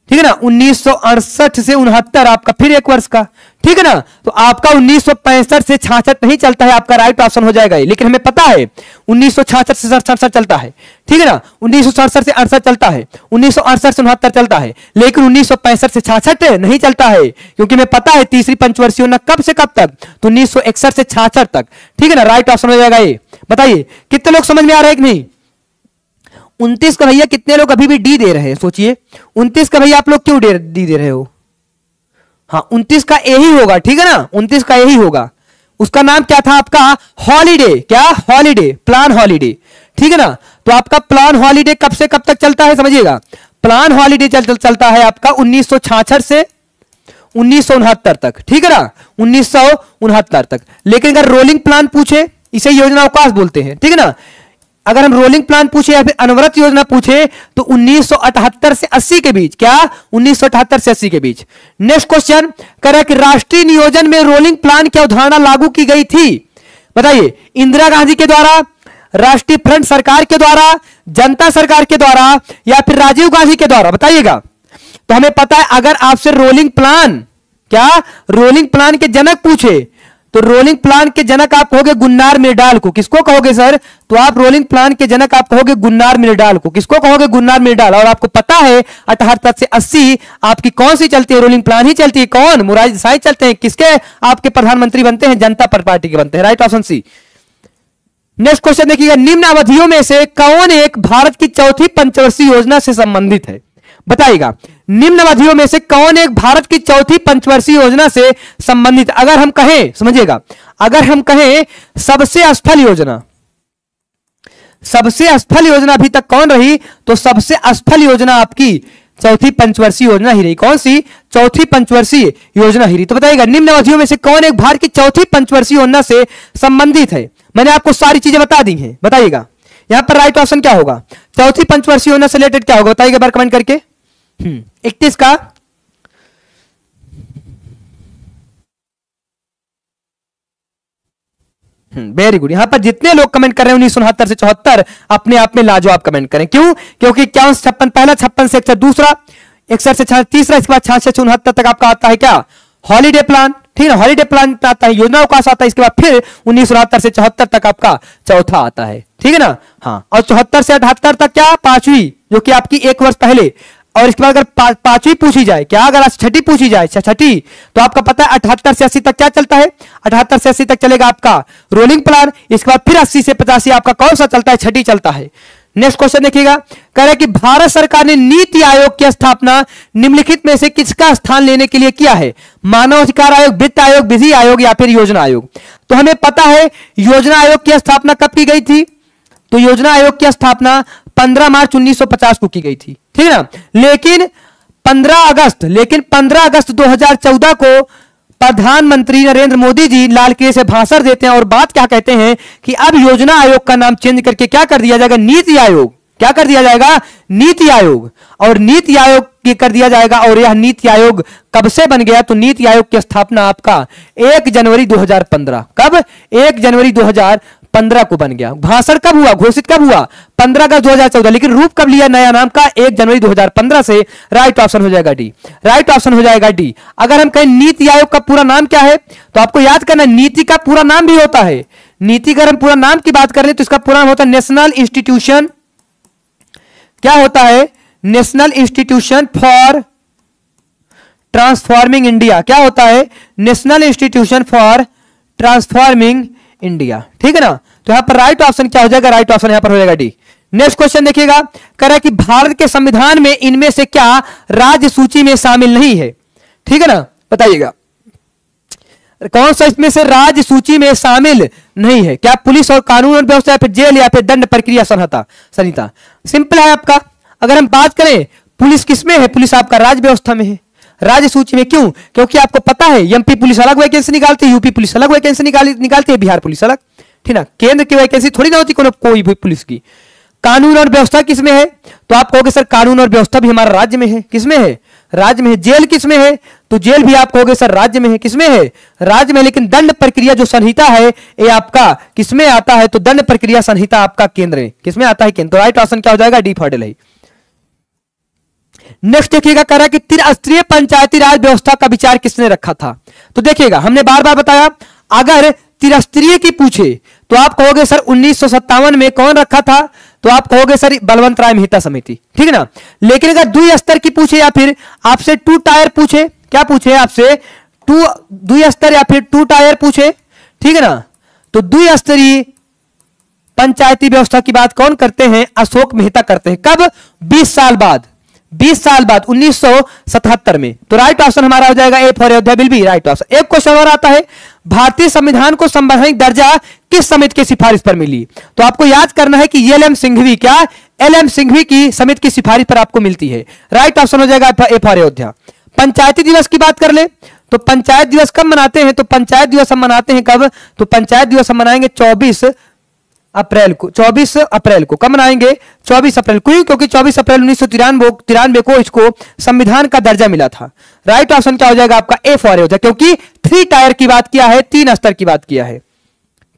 ठीक है ना, 1968 से 69 आपका फिर 1 वर्ष का, ठीक है ना। तो आपका 1965 से 66 नहीं चलता है, आपका राइट ऑप्शन हो जाएगा। लेकिन हमें पता है 1966 से 67 चलता है, ठीक है ना, 1967 से 68 चलता है, 1968 से 69 चलता है, लेकिन 1965 से 66 नहीं चलता है, क्योंकि हमें पता है तीसरी पंचवर्षीय योजना कब से कब तक? तो 1961 से 66 तक, ठीक है ना। राइट ऑप्शन हो जाएगा ये। बताइए कितने लोग समझ में आ रहे हैं कि नहीं? 29 का भैया कितने लोग अभी भी डी दे रहे हैं? सोचिए, 29 का भैया आप लोग क्यों डी दे रहे हो? हाँ, 29 का ए ही होगा, ठीक है ना, 29 का ए ही होगा। उसका नाम क्या था आपका? हॉलीडे। क्या? हॉलीडे, प्लान हॉलीडे, ठीक है ना। तो आपका प्लान हॉलीडे कब से कब तक चलता है? समझिएगा, प्लान हॉलीडे चलता है आपका 1966 से 1969 तक, ठीक है ना, 1969 तक। लेकिन अगर रोलिंग प्लान पूछे, इसे योजना अवकाश बोलते हैं, ठीक है ना। अगर हम रोलिंग प्लान पूछे या फिर अनवरत योजना पूछे तो 1978 से 80 के बीच। क्या? 1978 से 80 के बीच। नेक्स्ट क्वेश्चन कह रहा है कि राष्ट्रीय नियोजन में रोलिंग प्लान की अवधारणा लागू की गई थी? बताइए, इंदिरा गांधी के द्वारा, राष्ट्रीय फ्रंट सरकार के द्वारा, जनता सरकार के द्वारा, या फिर राजीव गांधी के द्वारा? बताइएगा। तो हमें पता है अगर आपसे रोलिंग प्लान, क्या रोलिंग प्लान के जनक पूछे तो रोलिंग प्लान के जनक आप कहोगे गुन्नार मिर्डाल को। किसको कहोगे सर? तो आप रोलिंग प्लान के जनक आप कहोगे गुन्नार मिर्डाल को। किसको कहोगे? गुन्नार मिर्डाल। और आपको पता है 78 से 80 आपकी कौन सी चलती है? रोलिंग प्लान ही चलती है। कौन? मोरारजी देसाई चलते हैं। किसके आपके प्रधानमंत्री बनते हैं? जनता पार्टी के बनते हैं। Right option C. Next question देखिएगा, निम्न अवधियों में से कौन एक भारत की चौथी पंचवर्षीय योजना से संबंधित है? बताइएगा, निम्न अवधियों में से कौन एक भारत की चौथी पंचवर्षीय योजना से संबंधित? अगर हम कहें, समझिएगा, अगर हम कहें सबसे असफल योजना, सबसे असफल योजना अभी तक कौन रही? तो सबसे असफल योजना आपकी चौथी पंचवर्षीय योजना ही रही। कौन सी? चौथी पंचवर्षीय योजना ही रही। तो बताइएगा, निम्न अवधियों में से कौन एक भारत की चौथी पंचवर्षीय योजना से संबंधित है? मैंने आपको सारी चीजें बता दी हैं। बताइएगा यहां पर राइट ऑप्शन क्या होगा? चौथी पंचवर्षीय योजना से रिलेटेड क्या होगा? बताइएगा बार कमेंट करके। 31 का वेरी गुड। यहां पर जितने लोग कमेंट कर रहे हैं 1969 से 74 अपने आप में लाजवाब कमेंट करें। क्यों? क्योंकि 51-56 पहला, 56 से 61 दूसरा, 61 से तीसरा, इसके बाद 66 से 69 तक आपका आता है क्या? Holiday plan. ठीक है, हॉलीडे प्लान आता है, योजना अवकाश आता है, इसके बाद फिर 1969 से 74 तक आपका चौथा आता है। ठीक है ना? हाँ, और 74 से 78 तक क्या? पांचवी, जो कि आपकी एक वर्ष पहले। और इसके बाद अगर पांचवी पूछी जाए, क्या अगर छठी पूछी जाए, छठी, तो आपका पता है 78 से 80 तक क्या चलता है? 78 से 80 तक चलेगा आपका रोलिंग प्लान। इसके बाद फिर 80 से 85 आपका कौन सा चलता है? छठी चलता है। नेक्स्ट क्वेश्चन देखिएगा, कह रहा है कि भारत सरकार ने नीति आयोग की स्थापना निम्नलिखित में से किसका स्थान लेने के लिए किया है? मानव अधिकार आयोग, वित्त आयोग, विधि आयोग या फिर योजना आयोग? तो हमें पता है योजना आयोग की स्थापना कब की गई थी? तो योजना आयोग की स्थापना 15 मार्च 1950 को की गई थी। ठीक है ना? लेकिन 15 अगस्त 2014 को प्रधानमंत्री नरेंद्र मोदी जी लाल किले से भाषण देते हैं और बात क्या कहते हैं कि अब योजना आयोग का नाम चेंज करके क्या कर दिया जाएगा? नीति आयोग। क्या कर दिया जाएगा? नीति आयोग। और नीति आयोग की कर दिया जाएगा। और यह नीति आयोग कब से बन गया? तो नीति आयोग की स्थापना आपका 1 जनवरी 2015। कब? 1 जनवरी 2015 को बन गया। भाषण कब हुआ? घोषित कब हुआ? 15 अगस्त 2014। लेकिन रूप कब लिया नया नाम का? 1 जनवरी 2015 से। राइट ऑप्शन हो जाएगा डी। राइट ऑप्शन हो जाएगा डी। अगर हम कहें नीति आयोग का पूरा नाम क्या है, तो आपको याद करना नीति का पूरा नाम भी होता है। नीति का हम पूरा नाम की बात करें तो इसका पूरा नाम होता है नेशनल इंस्टीट्यूशन, क्या होता है? National institution for transforming India. क्या होता है? National institution for transforming India. ठीक है ना? तो यहां पर राइट ऑप्शन क्या हो जाएगा? राइट ऑप्शन यहां पर हो जाएगा डी। नेक्स्ट क्वेश्चन देखिएगा, कह रहा है कि भारत के संविधान में इनमें से क्या राज्य सूची में शामिल नहीं है? ठीक है ना? बताइएगा कौन सा इसमें से राज्य सूची में शामिल नहीं है? क्या पुलिस और कानून और व्यवस्था या फिर जेल या फिर दंड प्रक्रिया संहिता? सिंपल है आपका। अगर हम बात करें पुलिस किसमें है? पुलिस आपका राज्य व्यवस्था में है, राज्य सूची में। क्यों? क्योंकि आपको पता है एमपी पुलिस अलग वैकेंसी निकालती है, यूपी पुलिस अलग वैकेंसी निकालती है, बिहार पुलिस अलग। ठीक है ना? केंद्र की वैकेंसी थोड़ी ना होती कोई भी पुलिस की। कानून और व्यवस्था किसमें है? तो आप कहोगे सर कानून और व्यवस्था भी हमारा राज्य में है। किसमें है? राज्य में है। जेल किसमें है? तो जेल भी आप कहोगे सर राज्य में है। किसमें है? राज्य में। लेकिन दंड प्रक्रिया जो संहिता है ये आपका किसमें आता है? तो दंड प्रक्रिया संहिता आपका केंद्र है। किसमें आता है? केंद्र। तो राइट ऑप्शन क्या हो जाएगा? D for Delhi. नेक्स्ट देखिएगा, कह रहा है कि त्रिस्तरीय पंचायती राज व्यवस्था का विचार किसने रखा था? तो देखिएगा हमने बार बार बताया, अगर त्रिस्तरीय की पूछे तो आप कहोगे सर 1957 में कौन रखा था? तो आप कहोगे सर बलवंत राय मेहता समिति। ठीक है ना? लेकिन अगर द्विस्तर की पूछे या फिर आपसे 2 टायर पूछे, क्या पूछे आपसे? द्विस्तर या फिर 2 टायर पूछे, ठीक है ना? तो द्विस्तरीय पंचायती व्यवस्था की बात कौन करते हैं? अशोक मेहता करते हैं। कब? 20 साल बाद। 20 साल बाद 1977 में। तो राइट ऑप्शन हमारा हो जाएगा A for Ayodhya will be right option. एक क्वेश्चन और आता है, भारतीय संविधान को संवैधानिक दर्जा किस समिति की सिफारिश पर मिली? तो आपको याद करना है कि एल.एम. सिंघवी, क्या एल.एम. सिंघवी की समिति की सिफारिश पर आपको मिलती है। राइट ऑप्शन हो जाएगा ए फॉर अयोध्या। पंचायती दिवस की बात कर ले तो पंचायत दिवस कब मनाते हैं? तो पंचायत दिवस हम मनाते हैं कब? तो पंचायत दिवस हम मनाएंगे 24 अप्रैल को। 24 अप्रैल को कब मनाएंगे? 24 अप्रैल को, क्योंकि 24 अप्रैल 1993 को इसको संविधान का दर्जा मिला था। राइट ऑप्शन क्या हो जाएगा आपका? ए फॉर अयोध्या, क्योंकि 3 टायर की बात किया है, 3 स्तर की बात किया है।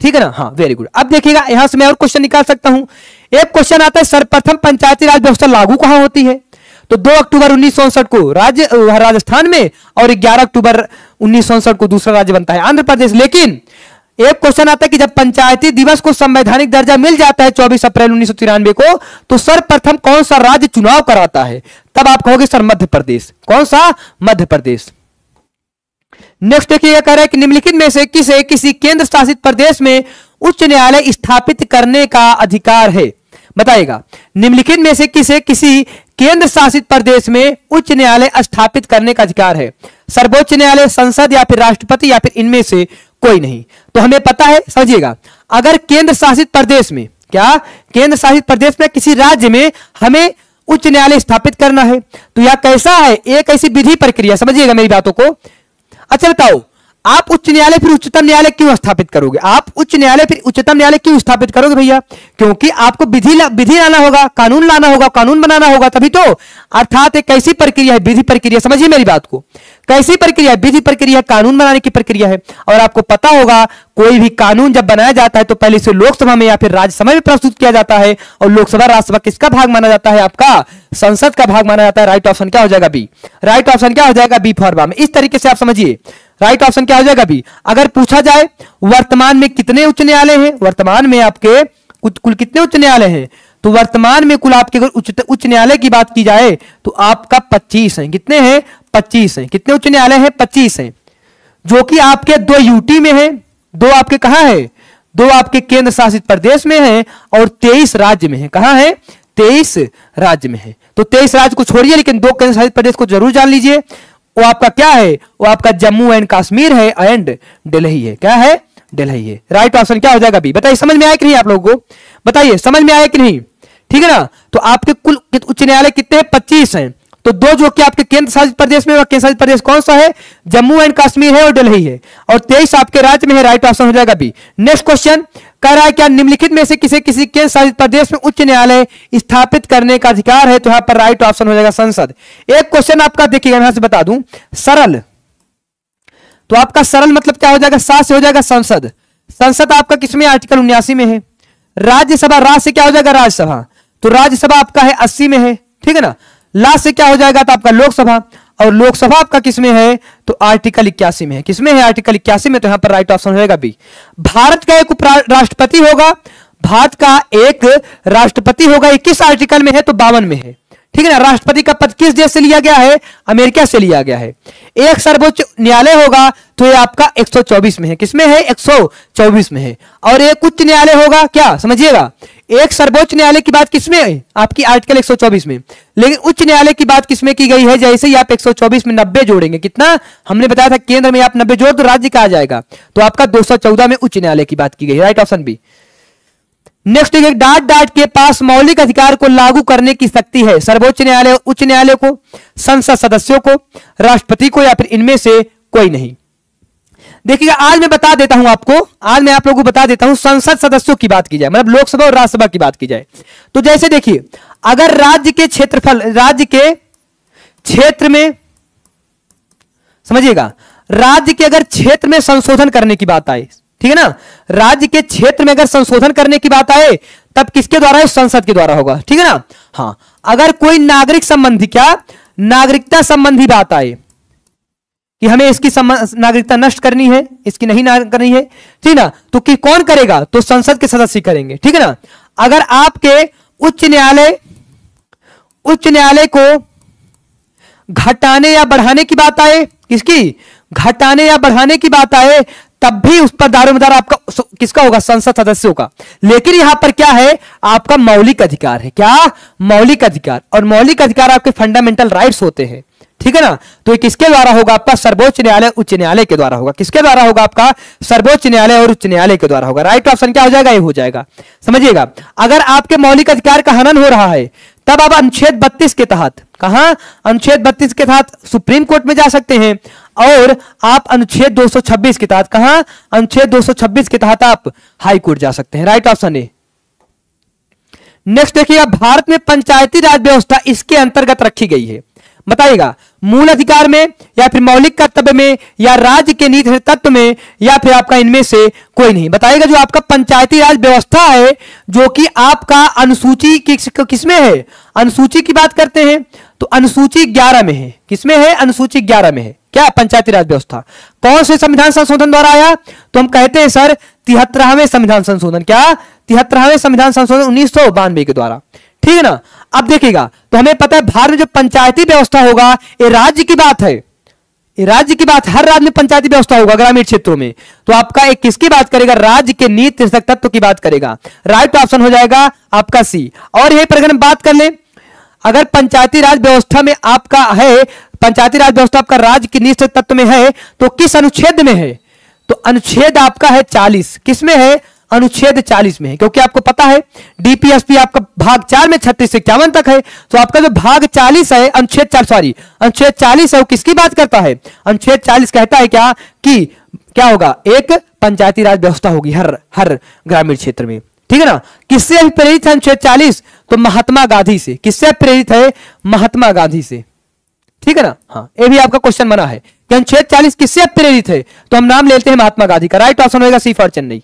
ठीक है ना? हाँ, वेरी गुड। अब देखिएगा यहां से मैं और क्वेश्चन निकाल सकता हूं। एक क्वेश्चन आता है, सर्वप्रथम पंचायती राज व्यवस्था लागू कहां होती है? तो 2 अक्टूबर 1959 को राजस्थान में और 11 अक्टूबर 1959 को दूसरा राज्य बनता है आंध्र प्रदेश। लेकिन एक क्वेश्चन आता है कि जब पंचायती दिवस को संवैधानिक दर्जा मिल जाता है 24 अप्रैल 1993 को, तो सर्वप्रथम कौन सा राज्य चुनाव कराता है? तब आप कहोगे सर मध्य प्रदेश। कौन सा? मध्य प्रदेश। नेक्स्ट देखिए, कह रहा है कि निम्नलिखित में से किसे किसी केंद्र शासित प्रदेश में उच्च न्यायालय स्थापित करने का अधिकार है? बताइएगा निम्नलिखित में से किसे किसी केंद्र शासित प्रदेश में उच्च न्यायालय स्थापित करने का अधिकार है? सर्वोच्च न्यायालय, संसद या फिर राष्ट्रपति या फिर इनमें से कोई नहीं। तो हमें पता है, समझिएगा, अगर केंद्र शासित प्रदेश में, क्या केंद्र शासित प्रदेश में किसी राज्य में हमें उच्च न्यायालय स्थापित करना है तो यह कैसा है? एक ऐसी विधि प्रक्रिया, समझिएगा मेरी बातों को। अच्छा बताओ, आप उच्च न्यायालय फिर उच्चतम न्यायालय क्यों स्थापित करोगे? आप उच्च न्यायालय फिर उच्चतम न्यायालय क्यों स्थापित करोगे भैया? क्योंकि आपको विधि लाना होगा, कानून लाना होगा, कानून बनाना होगा, तभी तो। अर्थात एक ऐसी प्रक्रिया है, विधि प्रक्रिया, समझिए मेरी बात को। कैसी प्रक्रिया? विधि प्रक्रिया, कानून बनाने की प्रक्रिया है। और आपको पता होगा कोई भी कानून जब बनाया जाता है तो पहले इसे लोकसभा में या फिर राज्यसभा में प्रस्तुत किया जाता है, और लोकसभा राज्यसभा किसका भाग माना जाता है? आपका संसद का भाग माना जाता है। राइट ऑप्शन क्या हो जाएगा? बी। राइट ऑप्शन क्या हो जाएगा? बी फॉर बम। इस तरीके से आप समझिए, राइट ऑप्शन क्या हो जाएगा? बी। अगर पूछा जाए वर्तमान में कितने उच्च न्यायालय हैं, वर्तमान में आपके कुल कितने उच्च न्यायालय हैं, तो वर्तमान में कुल आपके अगर उच्च न्यायालय की बात की जाए तो आपका 25 है। कितने हैं? 25 हैं। कितने उच्च न्यायालय हैं? 25 हैं, जो कि आपके 2 यूटी में है, 2 आपके कहां है? 2 आपके केंद्र शासित प्रदेश में है, और 23 राज्य में है। कहां है? 23 राज्य में है। तो 23 राज्य को छोड़िए, लेकिन 2 केंद्र शासित प्रदेश को जरूर जान लीजिए। वो आपका क्या है? वो आपका जम्मू एंड कश्मीर है एंड दिल्ली है। क्या है? दिल्ली है। राइट ऑप्शन क्या हो जाएगा? बी। बताइए समझ में आया कि नहीं आप लोगों को? बताइए समझ में आया कि नहीं? ठीक है ना? तो आपके कुल उच्च न्यायालय कितने हैं? 25 हैं। तो 2 जो कि आपके केंद्र शासित प्रदेश में, केंद्र शासित प्रदेश कौन सा है? जम्मू एंड कश्मीर है और दिल्ली है, और 23 आपके राज्य में है। राइट ऑप्शन हो जाएगा बी। नेक्स्ट क्वेश्चन कह रहा है क्या निम्नलिखित में से किसी केंद्र शासित प्रदेश में उच्च न्यायालय स्थापित करने का अधिकार है? तो यहां पर राइट ऑप्शन हो जाएगा संसद। एक क्वेश्चन आपका देखिएगा, यहां से बता दूं, सरल। तो आपका सरल मतलब क्या हो जाएगा? सा से हो जाएगा संसद। संसद आपका किसमें? आर्टिकल 79 में है। राज्यसभा, राज से क्या हो जाएगा? राज्यसभा। तो राज्यसभा आपका है 80 में है। ठीक है ना? ला से क्या हो जाएगा? तो आपका लोकसभा, और लोकसभा आपका किसमें है? तो आर्टिकल 81 में है। किसमें है? आर्टिकल 81 में। तो यहां पर राइट ऑप्शन हो जाएगा बी। भारत का एक उपराष्ट्रपति होगा, भारत का एक राष्ट्रपति होगा, 21 आर्टिकल में है, तो 52 में है। ठीक है ना? राष्ट्रपति का पद किस देश से लिया गया है? अमेरिका से लिया गया है। एक सर्वोच्च न्यायालय होगा तो ये आपका 124 में है। किसमें है? 124 में है। और एक उच्च न्यायालय होगा, क्या समझिएगा, एक सर्वोच्च न्यायालय की बात किसमें है? आपकी आर्टिकल 124 में। लेकिन उच्च न्यायालय की बात किसमें की गई है? जैसे ही आप 124 में 90 जोड़ेंगे, कितना हमने बताया था, केंद्र में आप 90 जोड़ तो राज्य का आ जाएगा, तो आपका 214 में उच्च न्यायालय की बात की गई है। Right option B. नेक्स्ट, डाट के पास मौलिक अधिकार को लागू करने की शक्ति है। सर्वोच्च न्यायालय, उच्च न्यायालय को, संसद सदस्यों को, राष्ट्रपति को, या फिर इनमें से कोई नहीं। देखिएगा, आज मैं बता देता हूं आपको, आज मैं आप लोगों को बता देता हूं, संसद सदस्यों की बात की जाए, मतलब लोकसभा और राज्यसभा की बात की जाए, तो जैसे देखिए, अगर राज्य के क्षेत्रफल, राज्य के क्षेत्र में, समझिएगा, राज्य के अगर क्षेत्र में संशोधन करने की बात आए, ठीक है ना, राज्य के क्षेत्र में अगर संशोधन करने की बात आए, तब किसके द्वारा है? संसद के द्वारा होगा। ठीक है ना? हाँ, अगर कोई नागरिक संबंधी, क्या नागरिकता संबंधी बात आए कि हमें इसकी नागरिकता नष्ट करनी है, इसकी नहीं करनी है, ठीक ना, तो कि कौन करेगा? तो संसद के सदस्य करेंगे। ठीक है ना? अगर आपके उच्च न्यायालय को घटाने या बढ़ाने की बात आए, किसकी? घटाने या बढ़ाने की बात आए, तब भी उस पर दारोमदार आपका किसका होगा? संसद सदस्यों का। लेकिन यहां पर क्या है? आपका मौलिक अधिकार है। क्या? मौलिक अधिकार। और मौलिक अधिकार आपके फंडामेंटल राइट्स होते हैं। ठीक है ना? तो ये किसके द्वारा होगा? आपका सर्वोच्च न्यायालय, उच्च न्यायालय के द्वारा होगा। किसके द्वारा होगा? आपका सर्वोच्च न्यायालय और उच्च न्यायालय के द्वारा होगा। राइट ऑप्शन क्या हो जाएगा? ये हो जाएगा। समझिएगा, अगर आपके मौलिक अधिकार का हनन हो रहा है, तब आप अनुच्छेद 32 के तहत, कहां? अनुच्छेद 32 के तहत सुप्रीम कोर्ट में जा सकते हैं, और आप अनुच्छेद 226 के तहत, कहां? अनुच्छेद 226 के तहत आप हाई कोर्ट जा सकते हैं। Right option A. नेक्स्ट देखिएगा, भारत में पंचायती राज व्यवस्था इसके अंतर्गत रखी गई है। बताइएगा, मूल अधिकार में, या फिर मौलिक कर्तव्य में, या राज्य के नीति तत्व में, या फिर आपका इनमें से कोई नहीं। बताइएगा, जो आपका पंचायती राज व्यवस्था है, जो कि आपका अनुसूची किसमें है? अनुसूची की बात करते हैं तो अनुसूची 11 में है। किसमें है? अनुसूची 11 में है। क्या? पंचायती राज व्यवस्था। कौन से संविधान संशोधन द्वारा आया? तो हम कहते हैं सर 73वें संविधान संशोधन। क्या? 73वें संविधान संशोधन 1992 के द्वारा। ठीक है ना? अब देखिएगा, तो हमें पता है भारत में जो पंचायती व्यवस्था होगा, ये राज्य की बात है, ये राज्य की बात, हर राज्य में पंचायती व्यवस्था होगा ग्रामीण क्षेत्रों में। तो आपका एक किसकी बात करेगा? राज्य के नीति तत्व की बात करेगा। राइट ऑप्शन हो जाएगा आपका सी। और यही पर अगर हम बात कर लें, अगर पंचायती राज व्यवस्था में आपका है, पंचायती राज व्यवस्था आपका राज्य के नीति तत्व में है, तो किस अनुच्छेद में है? तो अनुच्छेद आपका है 40। किसमें है? अनुच्छेद 40 में है, क्योंकि आपको पता है डीपीएसपी आपका भाग 4 में 36 से 51 तक है। तो आपका जो भाग 40 है, अनुच्छेद 40 है, वो किसकी बात करता है? अनुच्छेद 40 कहता है क्या कि क्या होगा? एक पंचायती राज व्यवस्था होगी हर ग्रामीण क्षेत्र में। ठीक है ना? किससे प्रेरित है अनुच्छेद 40? तो महात्मा गांधी से। किससे प्रेरित है? महात्मा गांधी से। ठीक है ना। हाँ, ये भी आपका क्वेश्चन बना है कि अनुच्छेद 40 किससे प्रेरित है, तो हम नाम लेते हैं महात्मा गांधी का। राइट ऑप्शन होगा सी फॉर चेन्नई।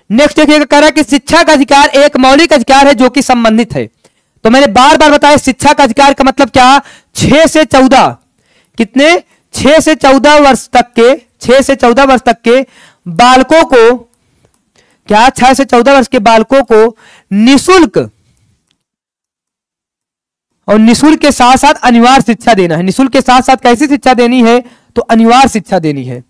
नेक्स्ट देखिएगा, कह रहा है कि शिक्षा का अधिकार एक मौलिक अधिकार है जो कि संबंधित है। तो मैंने बार बार बताया शिक्षा का अधिकार का मतलब क्या, 6 से 14 कितने 6 से 14 वर्ष तक के 6 से 14 वर्ष तक के बालकों को क्या 6 से 14 वर्ष के बालकों को निःशुल्क और निःशुल्क के साथ साथ अनिवार्य शिक्षा देना है। निःशुल्क के साथ साथ कैसी शिक्षा देनी है, तो अनिवार्य शिक्षा देनी है।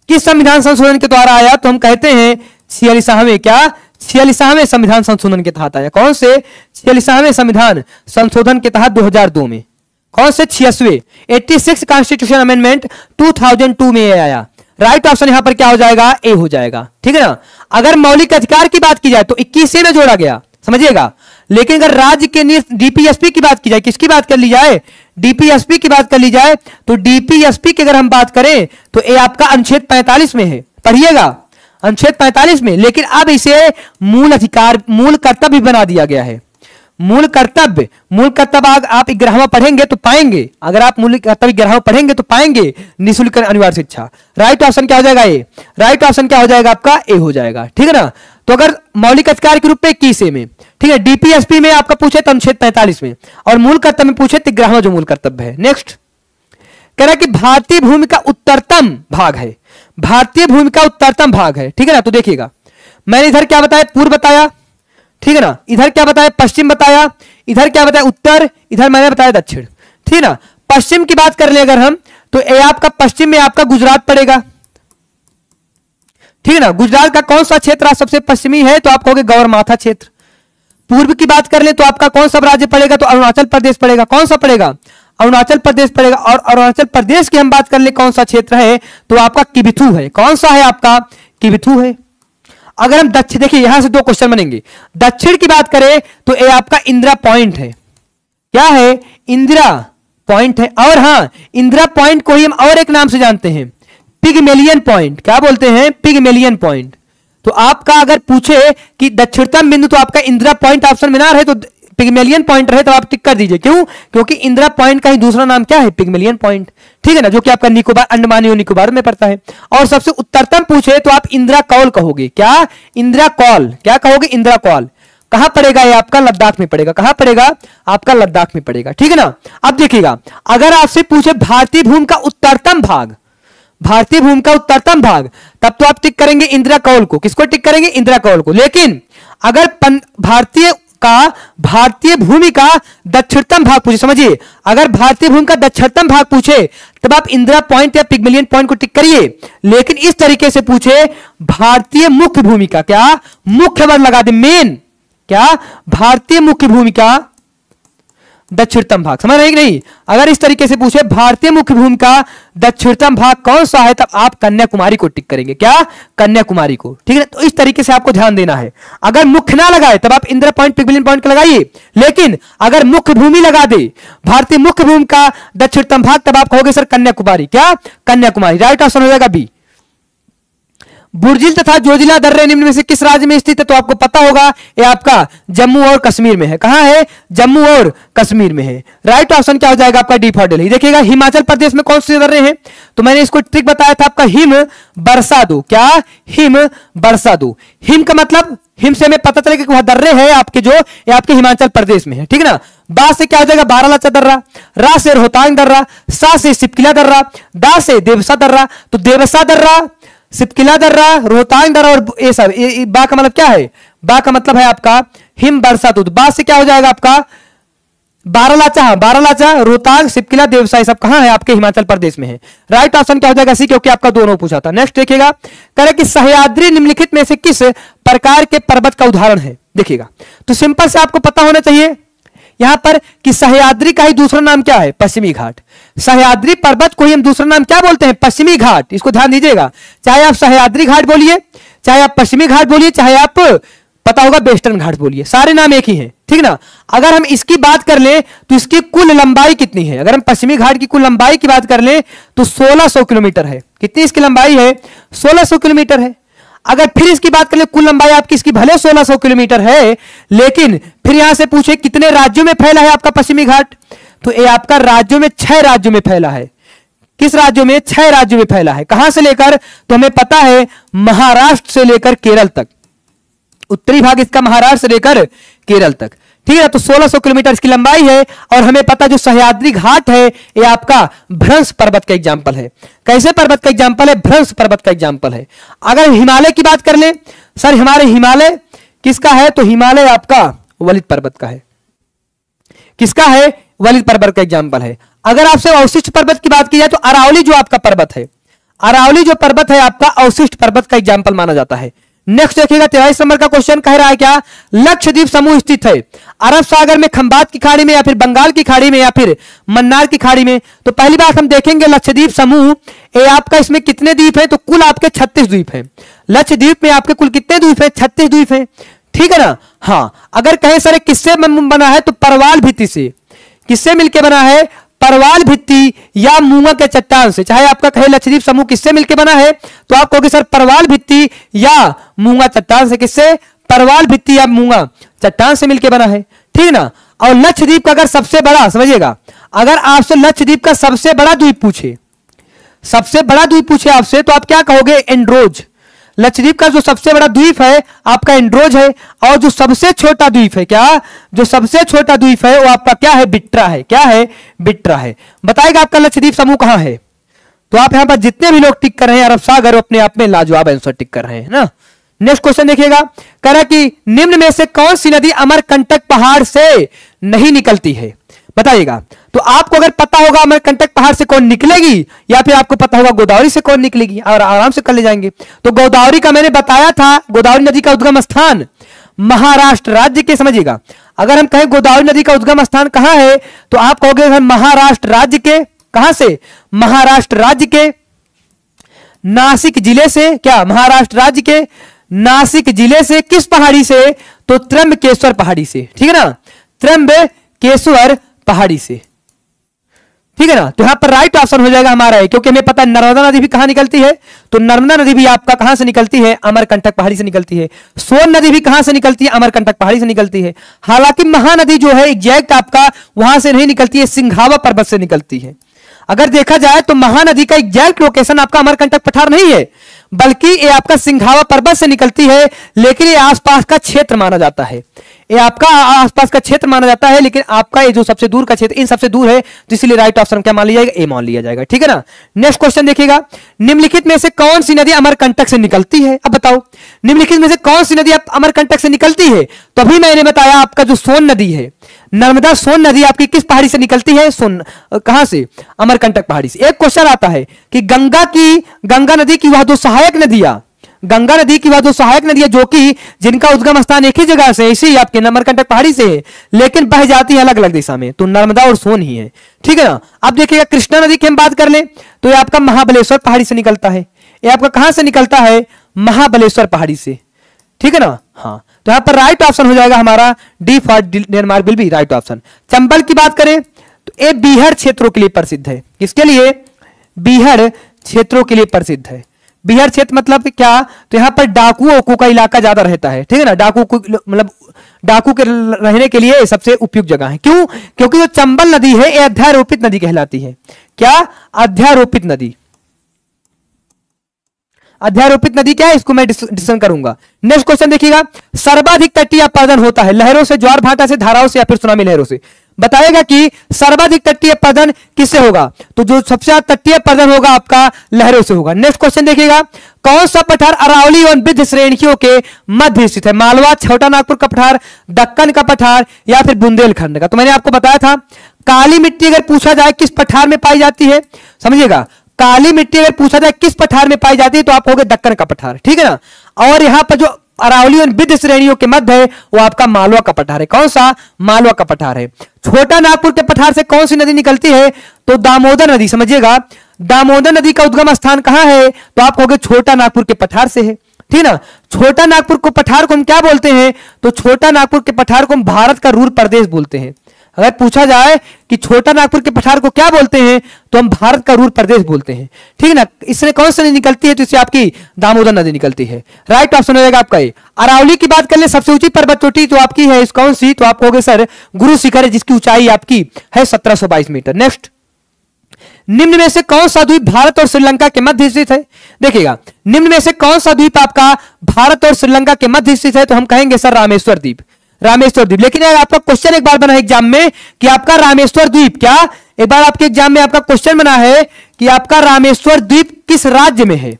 किस संविधान संशोधन के द्वारा आया, तो हम कहते हैं 46वें क्या 46वें संविधान संशोधन के तहत आया। कौन से 46वें संविधान संशोधन के तहत 2002 में। कौन से 86वें 86 कॉन्स्टिट्यूशन अमेंडमेंट 2002 में आया। राइट ऑप्शन यहां पर क्या हो जाएगा, ए हो जाएगा। ठीक है ना। अगर मौलिक अधिकार की बात की जाए तो 21 में जोड़ा गया, समझिएगा। लेकिन अगर राज्य के डीपीएसपी की बात की जाए, किसकी बात कर ली जाए, डीपीएसपी की बात कर ली जाए, तो डीपीएसपी की अगर हम बात करें तो ये आपका अनुच्छेद 45 में है, पढ़िएगा अनुच्छेद 45 में। लेकिन अब इसे मूल अधिकार मूल कर्तव्य बना दिया गया है। मूल कर्तव्य आप 11वां पढ़ेंगे तो पाएंगे, अगर आप मूल कर्तव्य 11वां पढ़ेंगे तो पाएंगे निःशुल्क अनिवार्य शिक्षा। राइट ऑप्शन क्या हो जाएगा, ए। राइट ऑप्शन क्या हो जाएगा आपका, ए हो जाएगा। ठीक है ना। तो अगर मौलिक अधिकार के रूप में 21 में, ठीक है, डीपीएसपी में आपका पूछे तो अनुच्छेद 45 में, और मूल कर्तव्य में पूछे तो 11वां जो मूल कर्तव्य है। नेक्स्ट कह रहा है कि भारतीय भूमि का उत्तरतम भाग है। भारतीय भूमि का उत्तरतम भाग है। ठीक है ना। तो देखिएगा, मैंने इधर क्या बताया, पूर्व बताया, ठीक है ना, इधर क्या बताया, पश्चिम बताया, इधर क्या बताया, उत्तर, इधर मैंने बताया दक्षिण। ठीक है ना। पश्चिम की बात कर ले अगर हम, तो ये आपका पश्चिम में आपका गुजरात पड़ेगा। ठीक है ना। गुजरात का कौन सा क्षेत्र सबसे पश्चिमी है, तो आप कहोगे गौरमाथा क्षेत्र। पूर्व की बात कर ले तो आपका कौन सा राज्य पड़ेगा, तो अरुणाचल प्रदेश पड़ेगा। कौन सा पड़ेगा, अरुणाचल प्रदेश पड़ेगा। और अरुणाचल प्रदेश की हम बात कर ले कौन सा क्षेत्र है, तो आपका किबिथू है। कौन सा है आपका, किबिथू है। अगर हम दक्षिण, देखिए यहां से 2 क्वेश्चन बनेंगे। दक्षिण की बात करें तो ये आपका इंदिरा पॉइंट है। क्या है, इंदिरा पॉइंट है। और हां, इंदिरा पॉइंट को ही हम और एक नाम से जानते हैं, पिगमेलियन पॉइंट। क्या बोलते हैं, पिगमेलियन पॉइंट। तो आपका अगर पूछे कि दक्षिणतम बिंदु, तो आपका इंदिरा पॉइंट ऑप्शन में ना रहे तो पिगमेलियन पॉइंट रहे तो आप टिक कर दीजिए। क्यों, क्योंकि इंदिरा पॉइंट का ही दूसरा नाम क्या है, पिगमेलियन पॉइंट। ठीक है ना, जो कि आपका निकोबार, अंडमान और निकोबार में पड़ता है। और सबसे उत्तरतम पूछे तो आप इंदिरा कौल कहोगे। क्या, इंदिरा कौल, क्या कहोगे, इंदिरा कौल। कहां पड़ेगा ये आपका, लद्दाख में पड़ेगा। कहां पड़ेगा, आपका लद्दाख में पड़ेगा। ठीक है ना। अब देखिएगा, अगर आपसे पूछे भारतीय भूमि का उत्तरतम भाग, भारतीय भूमि का उत्तरतम भाग, तब तो आप टिक करेंगे इंदिरा कौल को। किसको टिक करेंगे, इंदिरा कौल को। लेकिन अगर भारतीय भूमि का दक्षिणतम भाग पूछे, समझिए, अगर भारतीय भूमि का दक्षिणतम भाग पूछे तब आप इंदिरा पॉइंट या पिगमेलियन पॉइंट को टिक करिए। लेकिन इस तरीके से पूछे भारतीय मुख्य भूमि का, क्या, मुख्य वर्ड लगा दे, मेन, क्या, भारतीय मुख्य भूमि का दक्षिणतम भाग। समझ रहे कि नहीं। अगर इस तरीके से पूछे भारतीय मुख्य भूमि का दक्षिणतम भाग कौन सा है, तब आप कन्याकुमारी को टिक करेंगे। क्या, कन्याकुमारी को। ठीक है। तो इस तरीके से आपको ध्यान देना है। अगर मुख्य ना लगाए तब आप इंदिरा पॉइंट, पिगमेलियन पॉइंट को लगाइए। लेकिन अगर मुख्य भूमि लगा दे, भारतीय मुख्य भूमि का दक्षिणतम भाग, तब आप कहोगे सर कन्याकुमारी। क्या, कन्याकुमारी। राइट ऑप्शन हो जाएगा बी। बुर्जिल तथा जोजिला दर्रे निम्न में से किस राज्य में स्थित है, तो आपको पता होगा ये आपका जम्मू और कश्मीर में है। कहां है, जम्मू और कश्मीर में है। राइट ऑप्शन क्या हो जाएगा आपका, डी फॉर दिल्ली। देखिएगा हिमाचल प्रदेश में कौन से दर्रे हैं, तो मैंने इसको ट्रिक बताया था आपका, हिम बरसा दो। क्या, हिम बरसा दो। हिम का मतलब, हिम से हमें पता चलेगा कि वह दर्रे है आपके जो ये आपके हिमाचल प्रदेश में है। ठीक है ना। बा से क्या हो जाएगा, बारालाचा दर्रा। रा से रोहतांग दर्रा। सा से सिपकिला दर्रा। दा से देवसा दर्रा। तो देवसा दर्रा, सिपकिला दर्रा, रोहतांग दर्रा और ये सब। बा का मतलब क्या है, बा का मतलब है आपका हिम बरसा दूध। बा से क्या हो जाएगा आपका, बारालाचा। बारालाचा, रोहतांग, सिपकिला, देवसा, ये सब कहां है, आपके हिमाचल प्रदेश में है। राइट ऑप्शन क्या हो जाएगा, सी, क्योंकि आपका दोनों पूछा था। नेक्स्ट देखिएगा, कह रहे कि सह्याद्री निम्नलिखित में से किस प्रकार के पर्वत का उदाहरण है। देखिएगा, तो सिंपल से आपको पता होना चाहिए यहां पर कि सह्याद्री का ही दूसरा नाम क्या है, पश्चिमी घाट। सह्याद्री पर्वत को ही हम दूसरा नाम क्या बोलते हैं, पश्चिमी घाट। इसको ध्यान दीजिएगा, चाहे आप सह्याद्री घाट बोलिए, चाहे आप पश्चिमी घाट बोलिए, चाहे आप पता होगा वेस्टर्न घाट बोलिए, सारे नाम एक ही हैं। ठीक ना। अगर हम इसकी बात कर लें तो इसकी कुल लंबाई कितनी है, अगर हम पश्चिमी घाट की कुल लंबाई की बात कर लें तो 1600 किलोमीटर है। कितनी इसकी लंबाई है, 1600 किलोमीटर है। अगर फिर इसकी बात करें, कुल लंबाई आपकी इसकी भले 1600 किलोमीटर है, लेकिन फिर यहां से पूछे कितने राज्यों में फैला है आपका पश्चिमी घाट, तो ये आपका राज्यों में 6 राज्यों में फैला है। किस राज्यों में? 6 राज्यों में फैला है। कहां से लेकर? तो हमें पता है महाराष्ट्र से लेकर केरल तक, उत्तरी भाग इसका महाराष्ट्र से लेकर केरल तक, ठीक है। तो 1600 किलोमीटर इसकी लंबाई है। और हमें पता जो सह्याद्री घाट है ये आपका भ्रंश पर्वत का एग्जाम्पल है। कैसे पर्वत का एग्जाम्पल है? भ्रंश पर्वत का एग्जाम्पल है। अगर हिमालय की बात कर ले, सर हमारे हिमालय किसका है? तो हिमालय आपका वलित पर्वत का है। किसका है? वलित पर्वत का एग्जाम्पल है। अगर आपसे अवशिष्ट पर्वत की बात की जाए तो अरावली जो आपका पर्वत है, अरावली जो पर्वत है आपका अवशिष्ट पर्वत का एग्जाम्पल माना जाता है। नेक्स्ट देखिएगा 23 नंबर का क्वेश्चन कह रहा है क्या? लक्षद्वीप समूह स्थित है अरब सागर में, खंबात की खाड़ी में, या फिर बंगाल की खाड़ी में, या फिर मन्नार की खाड़ी में। तो पहली बात हम देखेंगे लक्षद्वीप समूह, ये आपका इसमें कितने द्वीप है? तो कुल आपके 36 द्वीप हैं। लक्षद्वीप में आपके कुल कितने द्वीप हैं? 36 द्वीप हैं, ठीक है ना। हाँ, अगर कहें सर किससे बना है? तो परवाल भित्ति से। किससे मिलकर बना है? परवाल भित्ति या मूंगा के चट्टान से। चाहे आपका कहे लक्षद्वीप समूह किससे मिलकर बना है, तो आप कहोगे सर परवाल भित्ति या मूंगा चट्टान से। किससे? परवाल भित्ति या मूंगा चट्टान से मिलकर बना है, ठीक है ना। और लक्षद्वीप का अगर सबसे बड़ा, समझिएगा, अगर आपसे लक्षद्वीप का सबसे बड़ा द्वीप पूछे, सबसे बड़ा द्वीप पूछे आपसे, तो आप क्या कहोगे? एंड्रोज। लक्षद्वीप का जो सबसे बड़ा द्वीप है आपका एंड्रोज है। और जो सबसे छोटा द्वीप है, क्या? जो सबसे छोटा द्वीप है वो आपका क्या है? बिट्रा है। क्या है? बिट्रा है। बताएगा आपका लक्षद्वीप समूह कहां है? तो आप यहां पर जितने भी लोग टिक कर रहे हैं अरब सागर, अपने आप में लाजवाब आंसर टिक कर रहे हैं ना। नेक्स्ट क्वेश्चन देखिएगा, कह रहा कि निम्न में से कौन सी नदी अमरकंटक पहाड़ से नहीं निकलती है? बताइएगा। तो आपको अगर पता होगा अमरकंटक पहाड़ से कौन निकलेगी, या फिर आपको पता होगा गोदावरी से कौन निकलेगी, और आराम से कर ले जाएंगे। तो गोदावरी का मैंने बताया था, गोदावरी नदी का उद्गम स्थान महाराष्ट्र राज्य के, समझिएगा। अगर हम कहें गोदावरी नदी का उद्गम स्थान कहां है, तो आप कहोगे महाराष्ट्र राज्य के। कहां से? महाराष्ट्र राज्य के नासिक जिले से। क्या? महाराष्ट्र राज्य के नासिक जिले से। किस पहाड़ी से? तो त्र्यंबकेश्वर पहाड़ी से, ठीक है ना। त्र्यंबकेश्वर पहाड़ी से, ठीक है ना। तो यहां पर राइट ऑप्शन हो जाएगा हमारा है, क्योंकि हमें पता है नर्मदा नदी भी कहां निकलती है, तो नर्मदा नदी भी आपका कहां से निकलती है? अमरकंटक पहाड़ी से निकलती है। सोन नदी भी कहां से निकलती है? अमरकंटक पहाड़ी से निकलती है। हालांकि महानदी जो है एग्जैक्ट आपका वहां से नहीं निकलती है, सिंघावा पर्वत से निकलती है। अगर देखा जाए तो महानदी का एग्जैक्ट लोकेशन आपका अमरकंटक पठार नहीं है, बल्कि ये आपका सिंघावा पर्वत से निकलती है। लेकिन ये आसपास का क्षेत्र माना जाता है, ये आपका आसपास का क्षेत्र माना जाता है। लेकिन आपका ये जो सबसे दूर का क्षेत्र इन सबसे दूर है, तो इसलिए राइट ऑप्शन क्या मान लिया जाएगा? ए मान लिया जाएगा, ठीक है ना। नेक्स्ट क्वेश्चन देखिएगा, निम्नलिखित में से कौन सी नदी अमरकंटक से निकलती है? अब बताओ, निम्नलिखित में से कौन सी नदी अमरकंटक से निकलती है? तो अभी मैंने बताया आपका जो सोन नदी है, नर्मदा सोन नदी आपकी किस पहाड़ी से निकलती है? कहां से? अमरकंटक पहाड़ी से। एक क्वेश्चन आता है कि गंगा नदी की वह दो सहायक नदियां, गंगा नदी की वह दो सहायक नदियां जो कि जिनका उद्गम स्थान एक ही जगह से, इसी आपके अमरकंटक पहाड़ी से है, लेकिन बह जाती है अलग अलग दिशा में, तो नर्मदा और सोन ही है, ठीक है ना। अब देखिएगा कृष्णा नदी की हम बात कर लें तो ये आपका महाबलेश्वर पहाड़ी से निकलता है। ये आपका कहां से निकलता है? महाबलेश्वर पहाड़ी से, ठीक है ना। हाँ, तो यहां पर राइट ऑप्शन हो जाएगा हमारा D for Denmark will be right option. Chambal की बात करें तो ये बीहड़ क्षेत्रों के लिए प्रसिद्ध है। किसके लिए? बीहड़ क्षेत्रों के लिए प्रसिद्ध है। बीहड़ क्षेत्र मतलब क्या? तो यहां पर डाकू का इलाका ज्यादा रहता है, ठीक है ना। मतलब डाकू के रहने के लिए सबसे उपयुक्त जगह है। क्यों? क्योंकि जो चंबल नदी है ये अध्यारोपित नदी कहलाती है। क्या? अध्यारोपित नदी। अध्यारोपित नदी क्या है, इसको मैं डिस्कशन करूंगा। नेक्स्ट क्वेश्चन देखिएगा, सर्वाधिक तटीय अपरदन होता है लहरों से, ज्वार भाटा से, धाराओं से, या फिर सुनामी लहरों से। बताएगा कि सर्वाधिक तटीय अपरदन किससे होगा? तो जो सबसे ज्यादा तटीय अपरदन होगा आपका लहरों से होगा। नेक्स्ट क्वेश्चन देखिएगा, कौन सा पठार अरावली और विंध्य श्रेणियों के मध्य स्थित है? मालवा, छोटा नागपुर का पठार, दक्कन का पठार, या फिर बुंदेलखंड का। तो मैंने आपको बताया था काली मिट्टी अगर पूछा जाए किस पठार में पाई जाती है, समझिएगा, काली मिट्टी अगर पूछा जाए किस पठार में पाई जाती है तो आप होगे दक्कन का पठार, ठीक है ना। और यहां पर जो अरावली और विंध्य श्रेणियों के मध्य है वो आपका मालवा का पठार है। कौन सा? मालवा का पठार है। छोटा नागपुर के पठार से कौन सी नदी निकलती है? तो दामोदर नदी, समझिएगा। दामोदर नदी का उद्गम स्थान कहां है? तो आप कहोगे छोटा नागपुर के पठार से है, ठीक ना। छोटा नागपुर को पठार को हम क्या बोलते हैं? तो छोटा नागपुर के पठार को हम भारत का रूर प्रदेश बोलते हैं। अगर पूछा जाए कि छोटा नागपुर के पठार को क्या बोलते हैं तो हम भारत का रूर प्रदेश बोलते हैं, ठीक है ना। इससे कौन सी नदी निकलती है, तो इससे आपकी दामोदर नदी निकलती है। राइट ऑप्शन हो जाएगा आपका ए। अरावली की बात कर ले, सबसे ऊंची पर्वत चोटी तो आपकी है इस कौन सी, तो आप कहोगे सर गुरु शिखर है, जिसकी ऊंचाई आपकी है 1722 मीटर। नेक्स्ट, निम्न में से कौन सा द्वीप भारत और श्रीलंका के मध्य स्थित है। देखिएगा, निम्न में से कौन सा द्वीप आपका भारत और श्रीलंका के मध्य स्थित है, तो हम कहेंगे सर रामेश्वर द्वीप, रामेश्वर द्वीप। लेकिन यार आपका क्वेश्चन एक बार बना है एग्जाम में कि आपका रामेश्वर द्वीप, क्या एक बार आपके एग्जाम में आपका क्वेश्चन बना है कि आपका रामेश्वर द्वीप किस राज्य में है,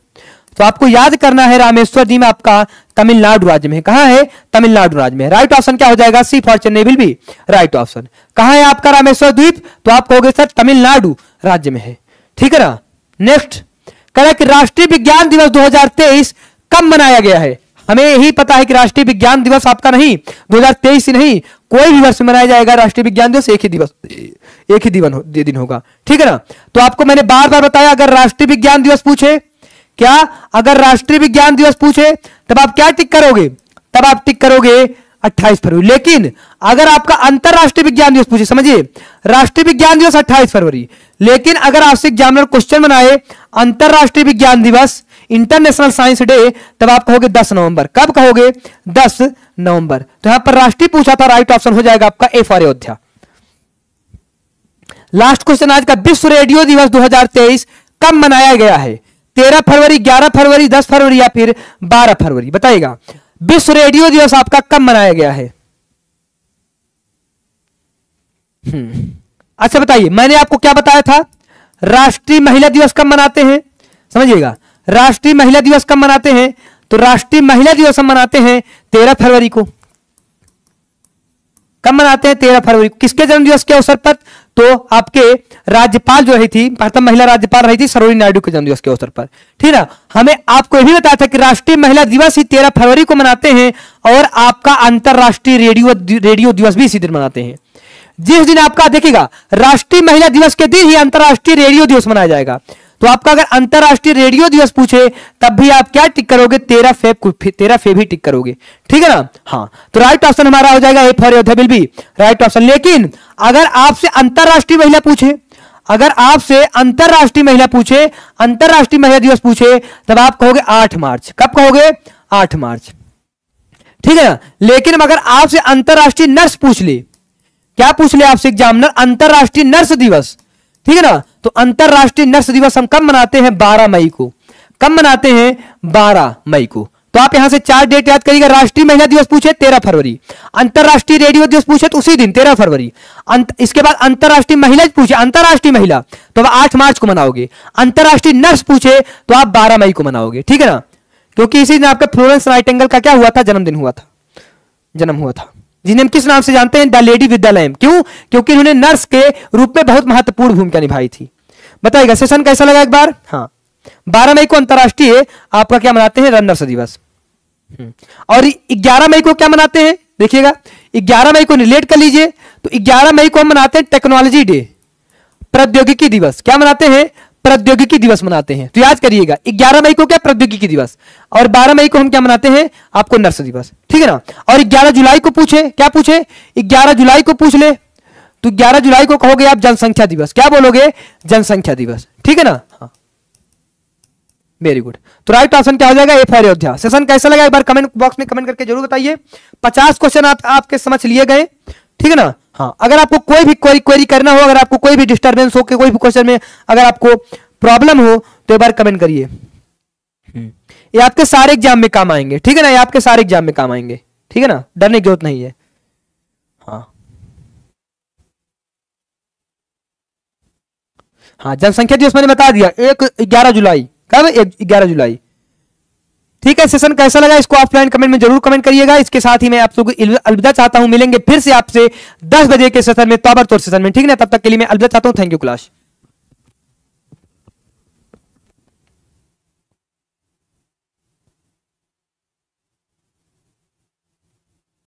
तो आपको याद करना है रामेश्वर द्वीप आपका तमिलनाडु राज्य में है। कहां है, तमिलनाडु राज्य में। राइट ऑप्शन क्या हो जाएगा, C for Chennai will be right option. कहां है आपका रामेश्वर द्वीप, तो आप कहोगे सर तमिलनाडु राज्य में है, ठीक है ना। नेक्स्ट, कह रहा है कि राष्ट्रीय विज्ञान दिवस 2023 कब मनाया गया है। हमें यही पता है कि राष्ट्रीय विज्ञान दिवस आपका नहीं 2023 ही नहीं, कोई भी वर्ष में मनाया जाएगा राष्ट्रीय विज्ञान दिवस, एक ही दिन होगा, ठीक है ना। तो आपको मैंने बार बार बताया, अगर राष्ट्रीय विज्ञान दिवस पूछे, क्या अगर राष्ट्रीय विज्ञान दिवस पूछे तब आप क्या टिक करोगे, तब आप टिक करोगे 28 फरवरी। लेकिन अगर आपका अंतरराष्ट्रीय विज्ञान दिवस पूछे, समझिए राष्ट्रीय विज्ञान दिवस 28 फरवरी, लेकिन अगर आपसे एग्जामिनर क्वेश्चन बनाए अंतरराष्ट्रीय विज्ञान दिवस इंटरनेशनल साइंस डे, तब आप कहोगे 10 नवंबर। कब कहोगे, 10 नवंबर। तो यहां पर राष्ट्रीय पूछा था, राइट ऑप्शन हो जाएगा आपका A for Ayodhya. Last question आज का, विश्व रेडियो दिवस 2023 कब मनाया गया है। 13 फरवरी, 11 फरवरी, 10 फरवरी या फिर 12 फरवरी, बताइएगा। विश्व रेडियो दिवस आपका कब मनाया गया है। अच्छा बताइए, मैंने आपको क्या बताया था, राष्ट्रीय महिला दिवस कब मनाते हैं, समझिएगा। राष्ट्रीय महिला दिवस कब मनाते हैं, तो राष्ट्रीय महिला दिवस हम मनाते हैं 13 फरवरी को। कब मनाते हैं, 13 फरवरी को। किसके जन्मदिवस के अवसर पर, तो आपके राज्यपाल जो रही थी, प्रथम महिला राज्यपाल रही थी सरोजिनी नायडू के जन्मदिवस के अवसर पर, ठीक है। हमें आपको यह भी बताया था कि राष्ट्रीय महिला दिवस ही 13 फरवरी को मनाते हैं, और आपका अंतरराष्ट्रीय रेडियो दिवस भी इसी दिन मनाते हैं। जिस दिन आपका देखिएगा राष्ट्रीय महिला दिवस के दिन ही अंतरराष्ट्रीय रेडियो दिवस मनाया जाएगा। तो आपका अगर अंतरराष्ट्रीय रेडियो दिवस पूछे तब भी आप क्या टिक करोगे, 13 फेब ही टिक करोगे, ठीक है ना। हाँ, तो राइट ऑप्शन हमारा हो जाएगा A for Ayodhya will be right option. लेकिन अगर आपसे अंतरराष्ट्रीय महिला पूछे, अगर आपसे अंतरराष्ट्रीय महिला पूछे, अंतरराष्ट्रीय महिला दिवस पूछे, तब आप कहोगे 8 मार्च। कब कहोगे, 8 मार्च, ठीक है ना। लेकिन अगर आपसे अंतरराष्ट्रीय नर्स पूछ ले, क्या पूछ ले आपसे एग्जामिनर, अंतरराष्ट्रीय नर्स दिवस, ठीक है ना। तो अंतरराष्ट्रीय नर्स दिवस हम कब मनाते हैं, 12 मई को। कब मनाते हैं, 12 मई को। तो आप यहां से 4 डेट याद करिएगा। राष्ट्रीय महिला दिवस पूछे 13 फरवरी, अंतरराष्ट्रीय रेडियो दिवस पूछे तो उसी दिन 13 फरवरी। इसके बाद अंतरराष्ट्रीय महिला पूछे, अंतरराष्ट्रीय महिला तो आप 8 मार्च को मनाओगे। अंतरराष्ट्रीय नर्स पूछे तो आप 12 मई को मनाओगे, ठीक है ना। क्योंकि इसी दिन आपका फ्लोरेंस नाइटिंगेल का क्या हुआ था, जन्मदिन हुआ था, जन्म हुआ था, जिन्हें हम किस नाम से जानते हैं, the lady with the lamp. क्यों, क्योंकि उन्होंने नर्स के रूप में बहुत महत्वपूर्ण भूमिका निभाई थी। बताइएगा सेशन कैसा लगा एक बार। हाँ, 12 मई को अंतरराष्ट्रीय आपका क्या मनाते हैं, नर्स दिवस। और 11 मई को क्या मनाते हैं, देखिएगा 11 मई को रिलेट कर लीजिए, तो 11 मई को हम मनाते हैं टेक्नोलॉजी डे, प्रौद्योगिकी दिवस। क्या मनाते हैं, प्रौद्योगिकी दिवस मनाते हैं। तो याद करिएगा 11 मई को क्या, प्रौद्योगिकी दिवस, और 12 मई को हम क्या मनाते हैं, आपको नर्स दिवस, ठीक है ना। और 11 जुलाई को पूछे, क्या पूछे, 11 जुलाई को पूछ ले तो 11 जुलाई को कहोगे आप जनसंख्या दिवस। क्या बोलोगे, जनसंख्या दिवस, ठीक है ना। हाँ, वेरी गुड। तो राइट ऑप्शन क्या हो जाएगा, ए फॉर अयोध्या। सेशन कैसा लगा एक बार कमेंट बॉक्स में कमेंट करके जरूर बताइए। 50 क्वेश्चन आपके समझ लिए गए, ठीक है ना। हाँ, अगर आपको कोई भी क्वेरी करना हो, अगर आपको कोई भी डिस्टर्बेंस हो, कोई भी क्वेश्चन में अगर आपको प्रॉब्लम हो तो एक बार कमेंट करिए। ये आपके सारे एग्जाम में काम आएंगे, ठीक है ना। ये आपके सारे एग्जाम में काम आएंगे, ठीक है ना, डरने की जरूरत नहीं है। हाँ, जनसंख्या दिवस मैंने बता दिया 11 जुलाई। कब, 11 जुलाई, ठीक है। सेशन कैसा लगा इसको ऑफलाइन कमेंट में जरूर कमेंट करिएगा। इसके साथ ही मैं आप सबको अलविदा चाहता हूं, मिलेंगे फिर से आपसे 10 बजे के सेशन में, ताबड़तोड़ सेशन में, ठीक है ना। तब तक के लिए मैं अलविदा चाहता हूं। Thank you class.